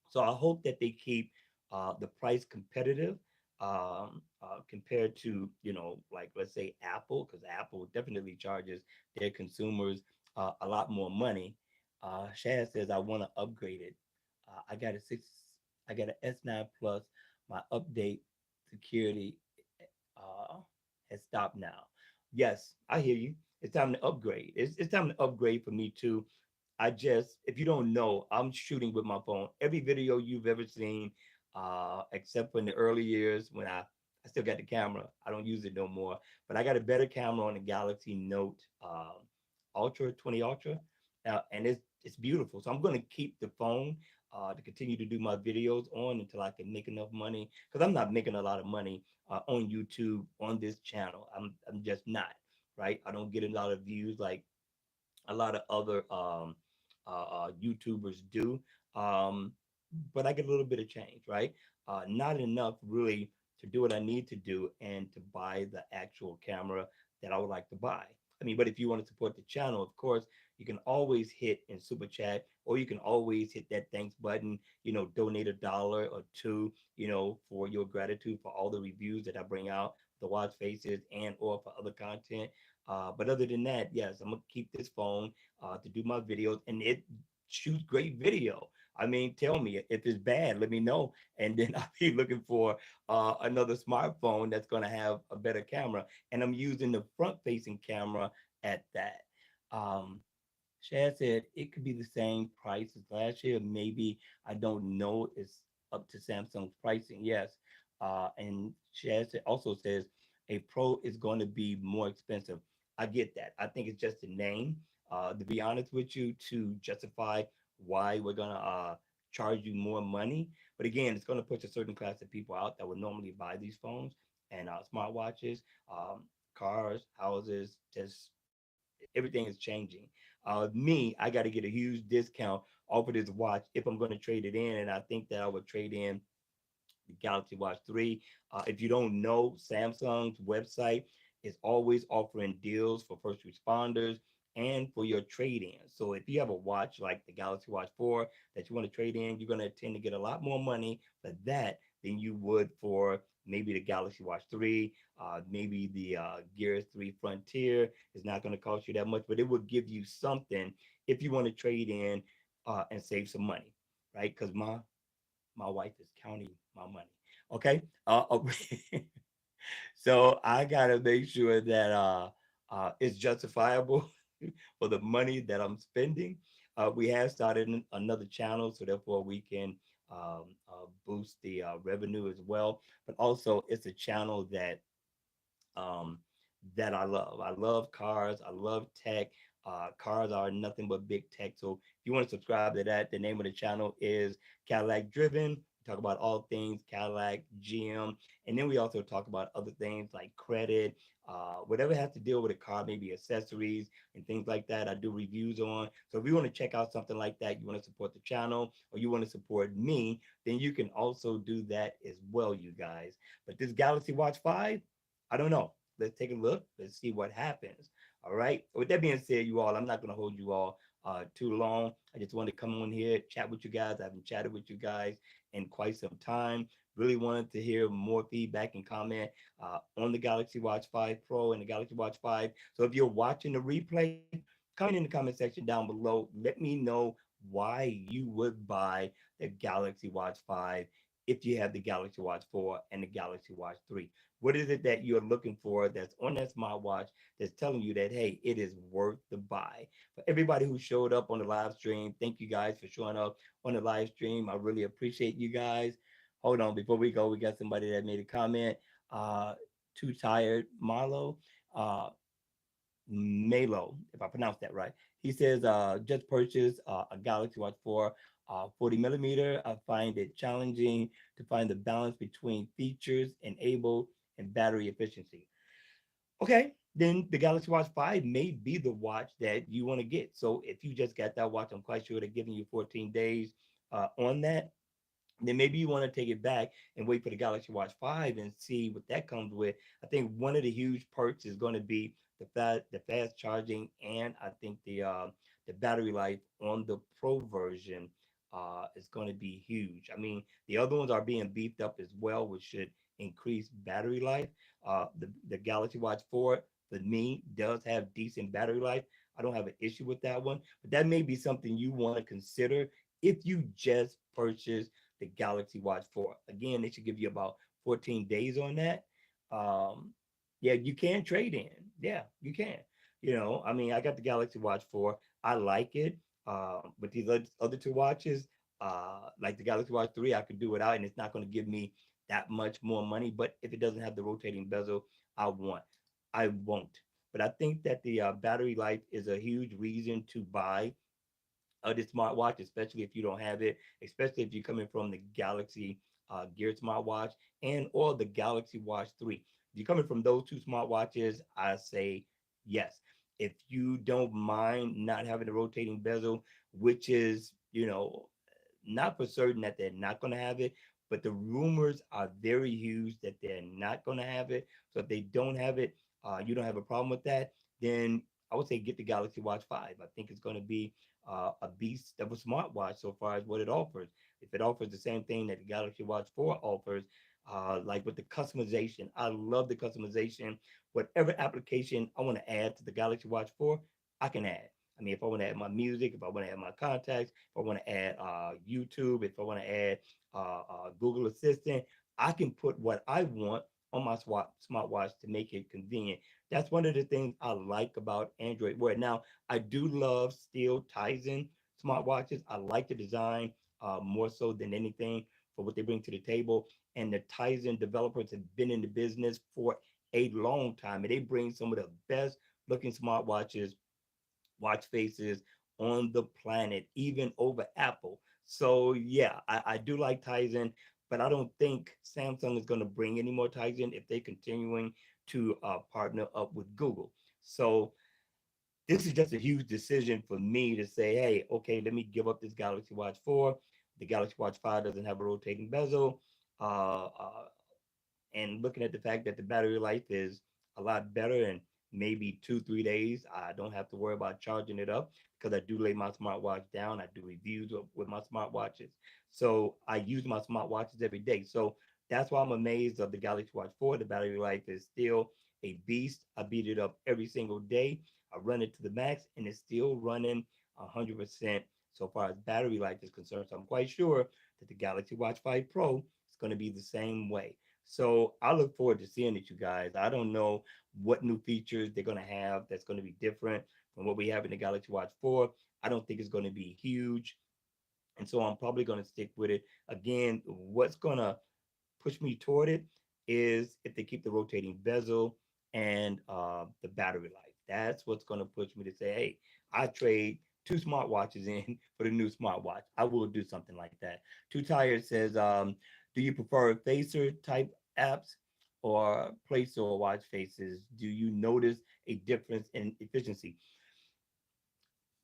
Speaker 1: So I hope that they keep the price competitive compared to, like let's say Apple, because Apple definitely charges their consumers a lot more money. Shad says I want to upgrade it. I got a six, I got an S9 Plus. My update security uh, has stopped now. Yes, I hear you. It's time to upgrade. It's time to upgrade for me too. If you don't know, I'm shooting with my phone. Every video you've ever seen, except for in the early years when I still got the camera. I don't use it no more, but I got a better camera on the Galaxy Note Ultra 20 Ultra, and it's beautiful. So I'm going to keep the phone to continue to do my videos on until I can make enough money, because I'm not making a lot of money on YouTube on this channel. I'm just not, right. I don't get a lot of views like a lot of other YouTubers do. Um, but I get a little bit of change, right? Not enough really to do what I need to do and to buy the actual camera that I would like to buy. I mean, but if you want to support the channel, of course, you can always hit in super chat, or you can always hit that thanks button, donate $1 or two, for your gratitude for all the reviews that I bring out, the watch faces and or for other content. But other than that, yes, I'm gonna keep this phone to do my videos, and it shoots great video. I mean, tell me if it's bad, let me know, and then I'll be looking for another smartphone that's gonna have a better camera. And I'm using the front-facing camera at that. Um, Shad said it could be the same price as last year. Maybe I don't know. It's up to Samsung's pricing. Yes. And Shad also says a Pro is going to be more expensive. I get that. I think it's just a name. To be honest with you, to justify why we're gonna charge you more money. But again, it's gonna push a certain class of people out that would normally buy these phones and smartwatches, cars, houses, just everything is changing. Me, I got to get a huge discount off of this watch if I'm going to trade it in, and I think that I would trade in the Galaxy Watch 3. If you don't know, Samsung's website is always offering deals for first responders and for your trade in. So if you have a watch like the Galaxy Watch 4 that you want to trade in, you're going to tend to get a lot more money for that than you would for maybe the Galaxy Watch 3, maybe the Gear 3 Frontier is not going to cost you that much, but it would give you something if you want to trade in and save some money, right? Because my wife is counting my money. Okay. So I gotta make sure that it's justifiable for the money that I'm spending. We have started another channel, so therefore we can boost the revenue as well. But also, it's a channel um, that I love. I love cars. I love tech. Cars are nothing but big tech. So if you want to subscribe to that, the name of the channel is Cadillac Driven. We talk about all things Cadillac, GM, and then we also talk about other things like credit, whatever has to deal with a car, maybe accessories and things like that. I do reviews on. So if you want to check out something like that, you want to support the channel or you want to support me, then you can also do that as well, you guys. But this Galaxy Watch 5, I don't know. Let's take a look. Let's see what happens. All right. With that being said, you all, I'm not going to hold you all too long. I just wanted to come on here, chat with you guys. I haven't chatted with you guys in quite some time. Really wanted to hear more feedback and comment on the Galaxy Watch 5 Pro and the Galaxy Watch 5. So if you're watching the replay, comment in the comment section down below. Let me know why you would buy the Galaxy Watch 5 if you have the Galaxy Watch 4 and the Galaxy Watch 3. What is it that you're looking for that's on that smartwatch that's telling you that, hey, it is worth the buy? For everybody who showed up on the live stream, thank you guys for showing up on the live stream. I really appreciate you guys. Hold on, before we go, we got somebody that made a comment. Uh, Too tired, Marlo. Uh, Malo, if I pronounce that right. He says, just purchased a Galaxy Watch 4 40 millimeter. I find it challenging to find the balance between features enabled and battery efficiency. Okay, then the Galaxy Watch 5 may be the watch that you want to get. So if you just got that watch, I'm quite sure they're giving you 14 days on that. Then maybe you want to take it back and wait for the Galaxy Watch 5 and see what that comes with. I think one of the huge perks is going to be the fast charging, and I think the battery life on the Pro version is going to be huge. I mean, the other ones are being beefed up as well, which should increase battery life. The Galaxy Watch 4 for me does have decent battery life. I don't have an issue with that one, but that may be something you want to consider if you just purchase the Galaxy Watch 4. Again, they should give you about 14 days on that. Um, yeah, you can trade in. Yeah, you can. I mean, I got the Galaxy Watch 4. I like it. But these other two watches, like the Galaxy Watch 3, I could do without, and it's not going to give me that much more money. But if it doesn't have the rotating bezel, I want. I won't. But I think that the battery life is a huge reason to buy the smartwatch, especially if you don't have it, especially if you're coming from the Galaxy Gear smartwatch and or the Galaxy Watch 3. If you're coming from those two smartwatches, I say yes. If you don't mind not having the rotating bezel, which is, not for certain that they're not going to have it, but the rumors are very huge that they're not going to have it. So if they don't have it, you don't have a problem with that, then I would say get the Galaxy Watch 5. I think it's going to be a beast of a smartwatch so far as what it offers. If it offers the same thing that the Galaxy Watch 4 offers, like with the customization, I love the customization. Whatever application I want to add to the Galaxy Watch 4, I can add. I mean, if I want to add my music, if I want to add my contacts, if I want to add YouTube, if I want to add Google Assistant, I can put what I want on my smartwatch to make it convenient. That's one of the things I like about Android Wear. Now, I do love still Tizen smartwatches. I like the design more so than anything for what they bring to the table. And the Tizen developers have been in the business for a long time, and they bring some of the best looking smartwatches, watch faces on the planet, even over Apple. So yeah, I do like Tizen, but I don't think Samsung is going to bring any more Tizen if they're continuing to partner up with Google. So this is just a huge decision for me to say, hey, okay, let me give up this Galaxy Watch 4. The Galaxy Watch 5 doesn't have a rotating bezel. Uh, uh, and looking at the fact that the battery life is a lot better and maybe 2 3 days, I don't have to worry about charging it up because I do lay my smartwatch down. I do reviews with my smartwatches, so I use my smartwatches every day. So that's why I'm amazed of the Galaxy Watch 4. The battery life is still a beast. I beat it up every single day. I run it to the max and it's still running 100% so far as battery life is concerned. So I'm quite sure that the Galaxy Watch 5 Pro is going to be the same way. So I look forward to seeing it, you guys. I don't know what new features they're going to have that's going to be different from what we have in the Galaxy Watch 4. I don't think it's going to be huge. And so I'm probably going to stick with it. Again, what's going to push me toward it is if they keep the rotating bezel and the battery life. That's what's going to push me to say, hey, I trade two smartwatches in for the new smartwatch. I will do something like that. Too Tired says, do you prefer facer type apps or place or watch faces? Do you notice a difference in efficiency?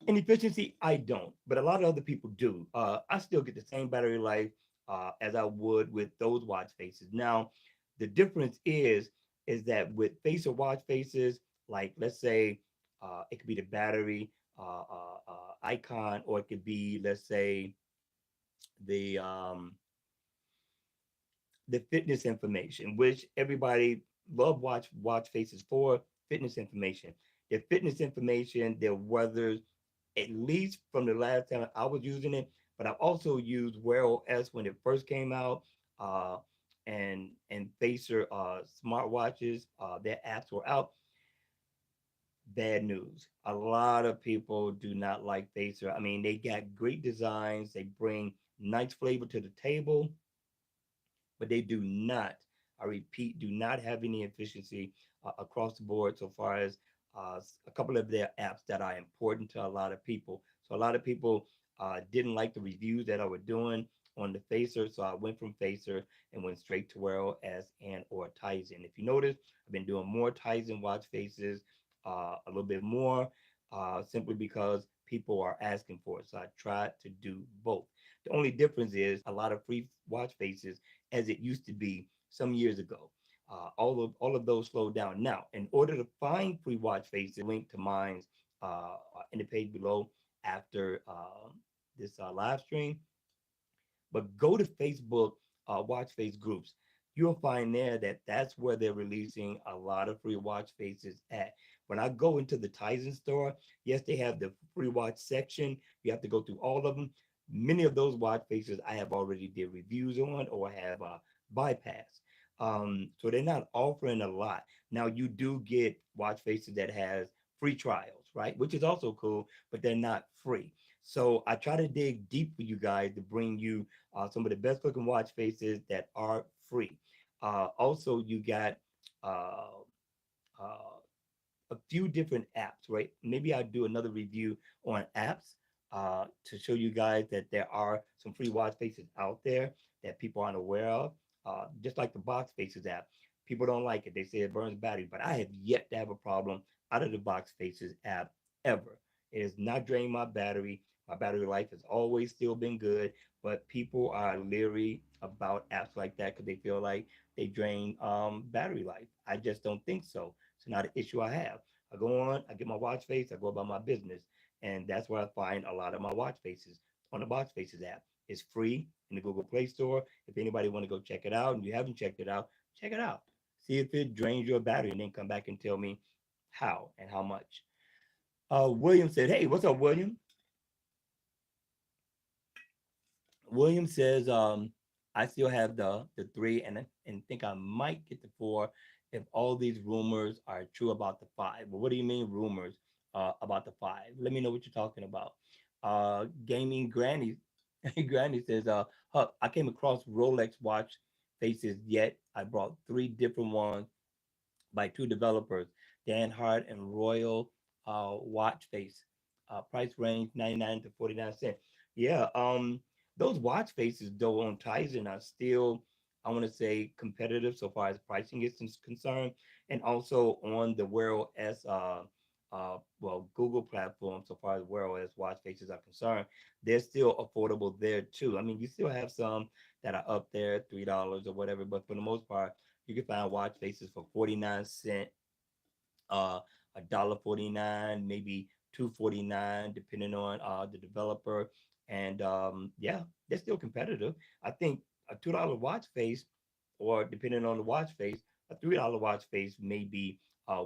Speaker 1: In efficiency, I don't, but a lot of other people do. I still get the same battery life as I would with those watch faces. Now, the difference is that with face or watch faces, like let's say it could be the battery icon, or it could be let's say the um, the fitness information, which everybody love watch faces for fitness information. Their fitness information, their weather, at least from the last time I was using it, but I've also used Wear OS when it first came out, uh, and Facer smartwatches, their apps were out. Bad news. A lot of people do not like Facer. I mean, they got great designs. They bring nice flavor to the table, but they do not, I repeat, do not have any efficiency across the board so far as a couple of their apps that are important to a lot of people. So a lot of people didn't like the reviews that I was doing on the Facer, so I went from Facer and went straight to Wear OS and or Tizen. If you notice, I've been doing more Tizen watch faces, a little bit more, simply because people are asking for it. So I tried to do both. The only difference is a lot of free watch faces as it used to be some years ago. All of those slowed down. Now, in order to find free watch faces, link to mine's in the page below after this live stream. But go to Facebook watch face groups. You'll find there that that's where they're releasing a lot of free watch faces at. When I go into the Tizen store, yes, they have the free watch section. You have to go through all of them. Many of those watch faces I have already did reviews on or have bypassed. So they're not offering a lot. Now you do get watch faces that has free trials, right? Which is also cool, but they're not free. So I try to dig deep for you guys to bring you some of the best looking watch faces that are free. Also, you got uh, uh, a few different apps, right? Maybe I'll do another review on apps to show you guys that there are some free watch faces out there that people aren't aware of. Just like the box faces app, people don't like it. They say it burns battery, but I have yet to have a problem out of the box faces app ever. It has not drained my battery. My battery life has always still been good, but people are leery about apps like that because they feel like they drain battery life. I just don't think so. It's not an issue I have. I go on, I get my watch face, I go about my business. And that's where I find a lot of my watch faces on the Box Faces app. It's free in the Google Play Store. If anybody want to go check it out and you haven't checked it out, check it out. See if it drains your battery and then come back and tell me how and how much. William said, hey, what's up, William? William says, I still have the three and think I might get the four if all these rumors are true about the five. Well, what do you mean rumors about the five? Let me know what you're talking about. Gaming Granny Granny says, Huck, I came across Rolex watch faces, yet I brought three different ones by two developers. Dan Hart and Royal watch face. Price range 99 to 49 cents. Yeah, those watch faces though on Tizen are still, I want to say, competitive so far as pricing is concerned, and also on the Wear OS well, Google platform, so far as Wear OS watch faces are concerned, they're still affordable there too. I mean, you still have some that are up there, $3 or whatever, but for the most part, you can find watch faces for 49 cents, uh $1.49, maybe 2.49, depending on the developer. And yeah, they're still competitive. I think a $2 watch face, or depending on the watch face, a $3 watch face may be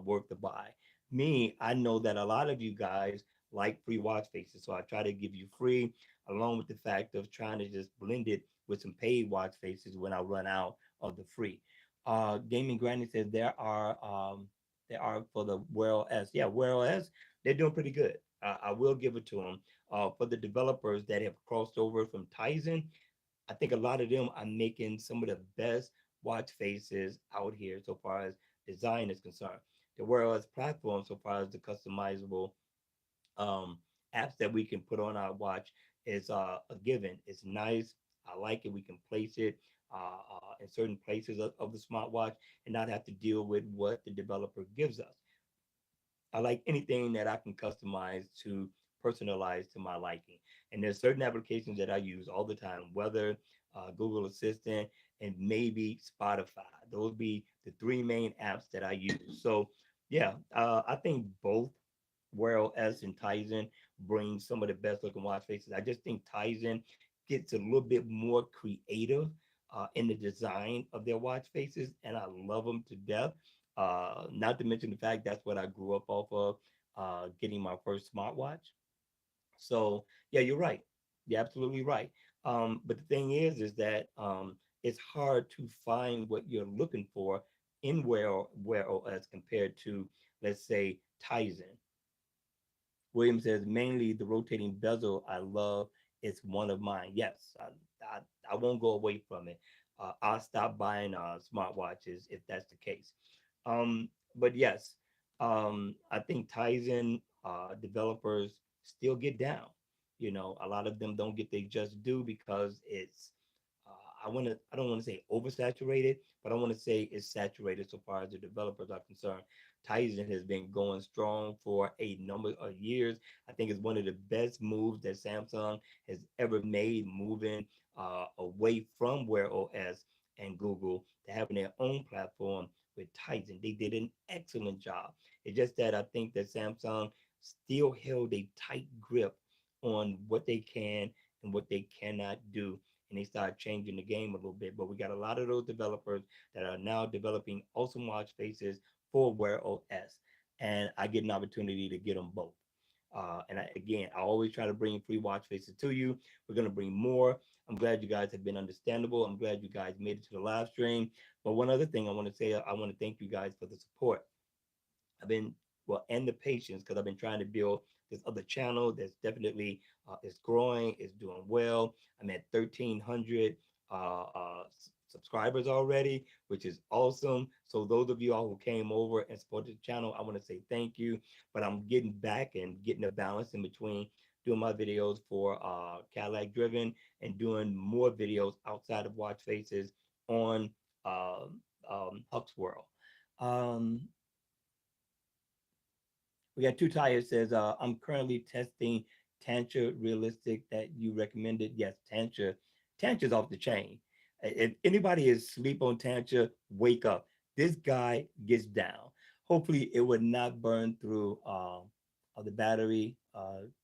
Speaker 1: worth the buy. Me, I know that a lot of you guys like free watch faces, so I try to give you free, along with the fact of trying to just blend it with some paid watch faces when I run out of the free. Gaming Granny says there are for the Wear OS. Yeah, Wear OS, they're doing pretty good. I will give it to them. For the developers that have crossed over from Tizen, I think a lot of them are making some of the best watch faces out here so far as design is concerned. The Wear OS platform, so far as the customizable um, apps that we can put on our watch, is a given. It's nice. I like it. We can place it in certain places of the smartwatch and not have to deal with what the developer gives us. I like anything that I can customize to personalize to my liking. And there's certain applications that I use all the time, whether Google Assistant and maybe Spotify. Those be the three main apps that I use. So yeah, I think both Wear OS and Tizen bring some of the best looking watch faces. I just think Tizen gets a little bit more creative in the design of their watch faces, and I love them to death. Not to mention the fact that's what I grew up off of, getting my first smartwatch. So yeah, you're right. You're absolutely right. But the thing is that it's hard to find what you're looking for in Wear OS compared to, let's say, Tizen. William says, mainly the rotating bezel I love. It's one of mine. Yes, I won't go away from it. I'll stop buying smartwatches if that's the case. But yes, I think Tizen developers still get down. You know, a lot of them don't get their just due because it's I don't want to say oversaturated, but I want to say it's saturated so far as the developers are concerned. Tizen has been going strong for a number of years. I think it's one of the best moves that Samsung has ever made, moving away from Wear OS and Google to having their own platform with Tizen. They did an excellent job. It's just that I think that Samsung still held a tight grip on what they can and what they cannot do, and they started changing the game a little bit. But we got a lot of those developers that are now developing awesome watch faces for Wear OS, and I get an opportunity to get them both. Again, I always try to bring free watch faces to you. We're gonna bring more. I'm glad you guys have been understandable. I'm glad you guys made it to the live stream. But one other thing I want to say, I want to thank you guys for the support. I've been well, and the patience, because I've been trying to build this other channel that's definitely is growing, is doing well. I'm at 1,300 subscribers already, which is awesome. So those of you all who came over and supported the channel, I want to say thank you. But I'm getting back and getting a balance in between doing my videos for Cadillac Driven and doing more videos outside of watch faces on Huck's World. Um, we got two tires. Says I'm currently testing Tantra Realistic that you recommended. Yes, Tantra. Tantra's off the chain. If anybody is asleep on Tantra, wake up. This guy gets down. Hopefully, it would not burn through the battery.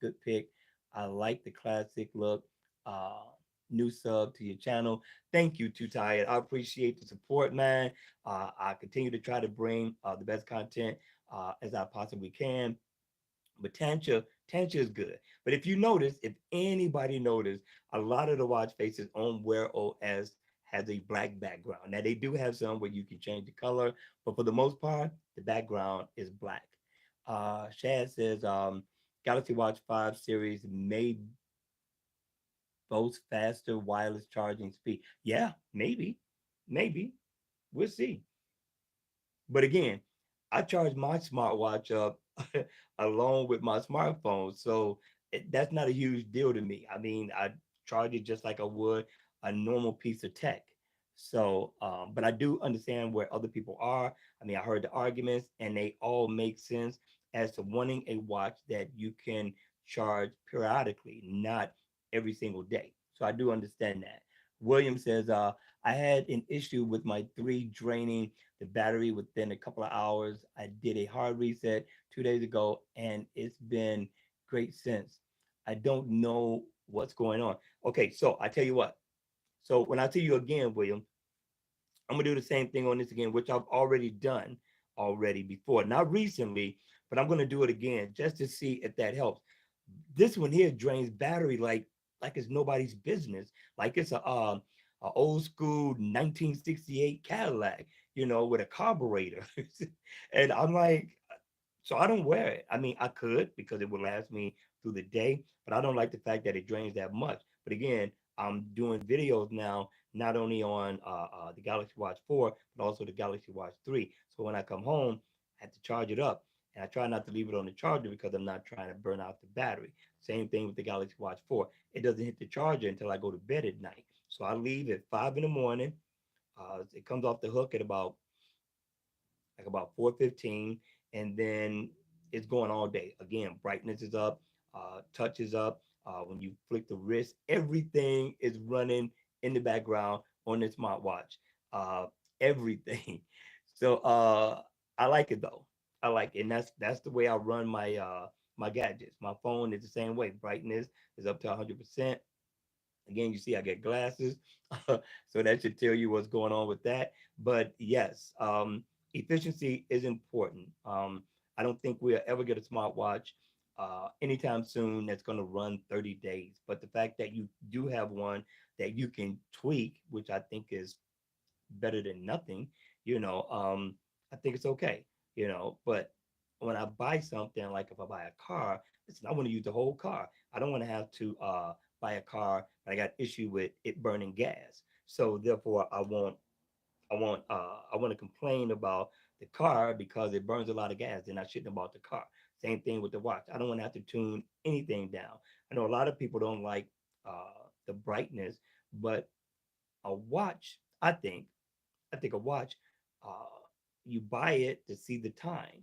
Speaker 1: Good pick. I like the classic look. Uh, New sub to your channel. Thank you, Too Tired. I appreciate the support, man. I continue to try to bring the best content as I possibly can. But Tantra is good. But if you notice, if anybody noticed, a lot of the watch faces on Wear OS has a black background. Now they do have some where you can change the color, but for the most part, the background is black. Shad says Galaxy Watch 5 series may boast faster wireless charging speed. Yeah, maybe. We'll see. But again, I charge my smartwatch up along with my smartphone. So that's not a huge deal to me. I mean, I charge it just like I would a normal piece of tech. So, but I do understand where other people are. I mean, I heard the arguments and they all make sense as to wanting a watch that you can charge periodically, not every single day. So I do understand that. William says, I had an issue with my three draining the battery within a couple of hours. I did a hard reset 2 days ago and it's been great since. I don't know what's going on. Okay, so I tell you what. So when I tell you again, William, I'm gonna do the same thing on this again, which I've already done already before. Not recently, but I'm gonna do it again just to see if that helps. This one here drains battery like it's nobody's business. Like it's a old school 1968 Cadillac, with a carburetor. And I'm like, so I don't wear it. I mean, I could because it would last me through the day, but I don't like the fact that it drains that much. But again, I'm doing videos now, not only on the Galaxy Watch 4, but also the Galaxy Watch 3. So when I come home, I have to charge it up. And I try not to leave it on the charger because I'm not trying to burn out the battery. Same thing with the Galaxy Watch 4. It doesn't hit the charger until I go to bed at night. So I leave at 5 in the morning. It comes off the hook at about 4:15, and then it's going all day. Again, brightness is up, touch is up. When you flick the wrist, everything is running in the background on the smartwatch. Uh, everything. So I like it though. I like it, and that's the way I run my gadgets. My phone is the same way. Brightness is up to 100%. Again, you see, I get glasses, so that should tell you what's going on with that. But yes, efficiency is important. I don't think we'll ever get a smartwatch anytime soon that's going to run 30 days. But the fact that you do have one that you can tweak, which I think is better than nothing, I think it's okay, But when I buy something, like if I buy a car, listen, I want to use the whole car. I don't want to have to buy a car that I got issue with it burning gas. So therefore, I want to complain about the car because it burns a lot of gas. Then I shouldn't have bought the car. Same thing with the watch. I don't want to have to tune anything down. I know a lot of people don't like the brightness, but a watch, I think a watch, uh, you buy it to see the time.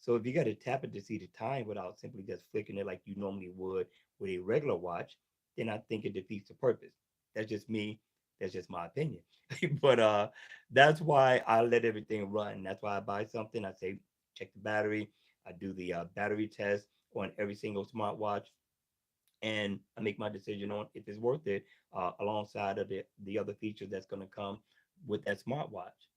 Speaker 1: So if you got to tap it to see the time without simply just flicking it like you normally would with a regular watch, then I think it defeats the purpose. That's just me. That's just my opinion. But that's why I let everything run. That's why I buy something. I say check the battery. I do the battery test on every single smartwatch, and I make my decision on if it's worth it, alongside of the other features that's going to come with that smartwatch.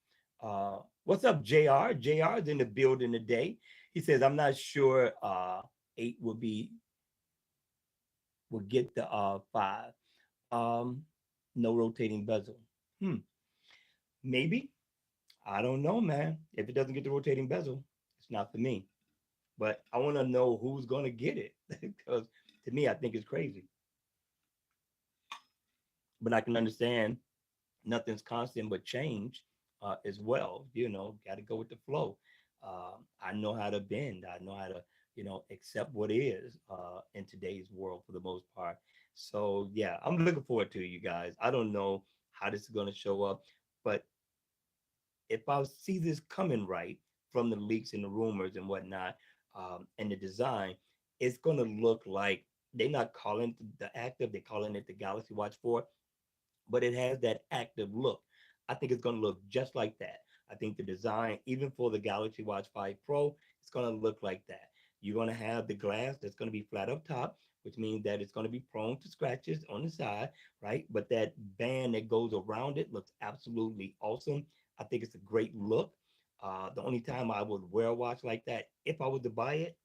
Speaker 1: What's up, JR? JR is in the building today. He says, I'm not sure 8 will get the 5. Um, no rotating bezel. Hmm, maybe. I don't know, man. If it doesn't get the rotating bezel, it's not for me. But I want to know who's going to get it because to me, I think it's crazy. But I can understand nothing's constant but change as well. Got to go with the flow. I know how to bend. I know how to, accept what is in today's world for the most part. So yeah, I'm looking forward to you guys. I don't know how this is going to show up, but if I see this coming right from the leaks and the rumors and whatnot, and the design, it's going to look like they're not calling it the active, they're calling it the Galaxy Watch 4, but it has that active look. I think it's going to look just like that. I think the design, even for the Galaxy Watch 5 Pro, it's going to look like that. You're going to have the glass that's going to be flat up top, which means that it's going to be prone to scratches on the side, right? But that band that goes around it looks absolutely awesome. I think it's a great look. The only time I would wear a watch like that, if I was to buy it,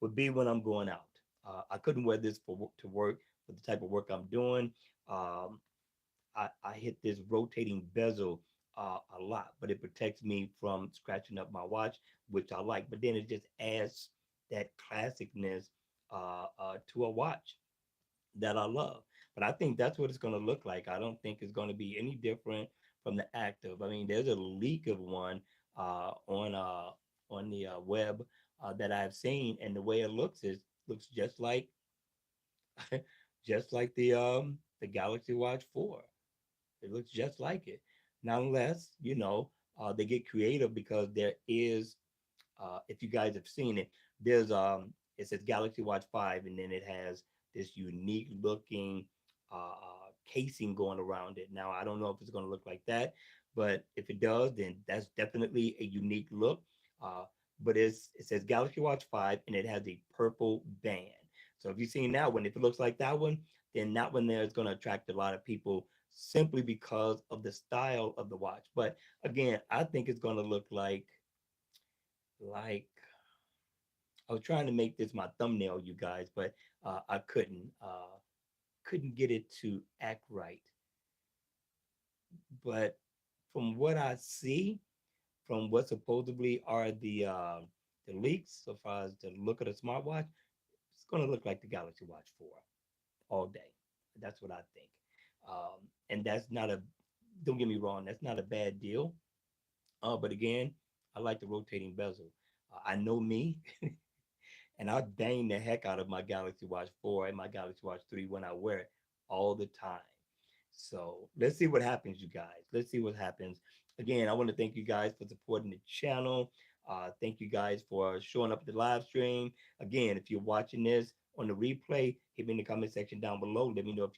Speaker 1: would be when I'm going out. I couldn't wear this to work for the type of work I'm doing. Um, I hit this rotating bezel a lot, but it protects me from scratching up my watch, which I like. But then it just adds that classicness to a watch that I love. But I think that's what it's going to look like. I don't think it's going to be any different from the active. I mean, there's a leak of one on the web that I've seen, and the way it looks just like just like the Galaxy Watch 4. It looks just like it. Not unless, they get creative because there is, if you guys have seen it, there's it says Galaxy Watch 5, and then it has this unique looking casing going around it. Now I don't know if it's going to look like that, but if it does, then that's definitely a unique look. Uh, but it says Galaxy Watch 5, and it has a purple band. So if you've seen that one, if it looks like that one, then that one there is going to attract a lot of people simply because of the style of the watch. But again, I think it's going to look like I was trying to make this my thumbnail, you guys, but I couldn't get it to act right. But from what I see, from what supposedly are the leaks, so far as the look of the smartwatch, it's going to look like the Galaxy Watch 4 all day. That's what I think. And that's not a, don't get me wrong, that's not a bad deal. But again, I like the rotating bezel. I know me, and I bang the heck out of my Galaxy Watch 4 and my Galaxy Watch 3 when I wear it all the time. So let's see what happens, you guys. Let's see what happens. Again, I want to thank you guys for supporting the channel. Thank you guys for showing up at the live stream. Again, if you're watching this on the replay, hit me in the comment section down below. Let me know if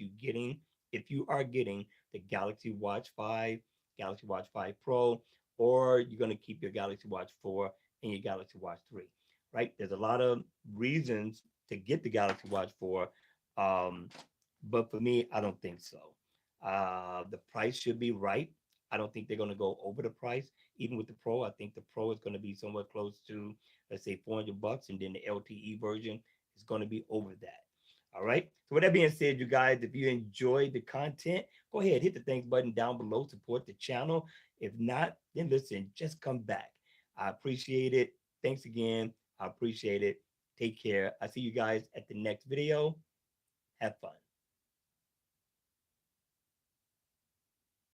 Speaker 1: you are getting the Galaxy Watch 5, Galaxy Watch 5 Pro, or you're going to keep your Galaxy Watch 4 and your Galaxy Watch 3. Right? There's a lot of reasons to get the Galaxy Watch 4. Um, but for me, I don't think so. The price should be right. I don't think they're going to go over the price. Even with the Pro, I think the Pro is going to be somewhere close to, let's say, $400, and then the LTE version is going to be over that. All right. So with that being said, you guys, if you enjoyed the content, go ahead, hit the thanks button down below, support the channel. If not, then listen, just come back. I appreciate it. Thanks again. I appreciate it. Take care. I see you guys at the next video. Have fun.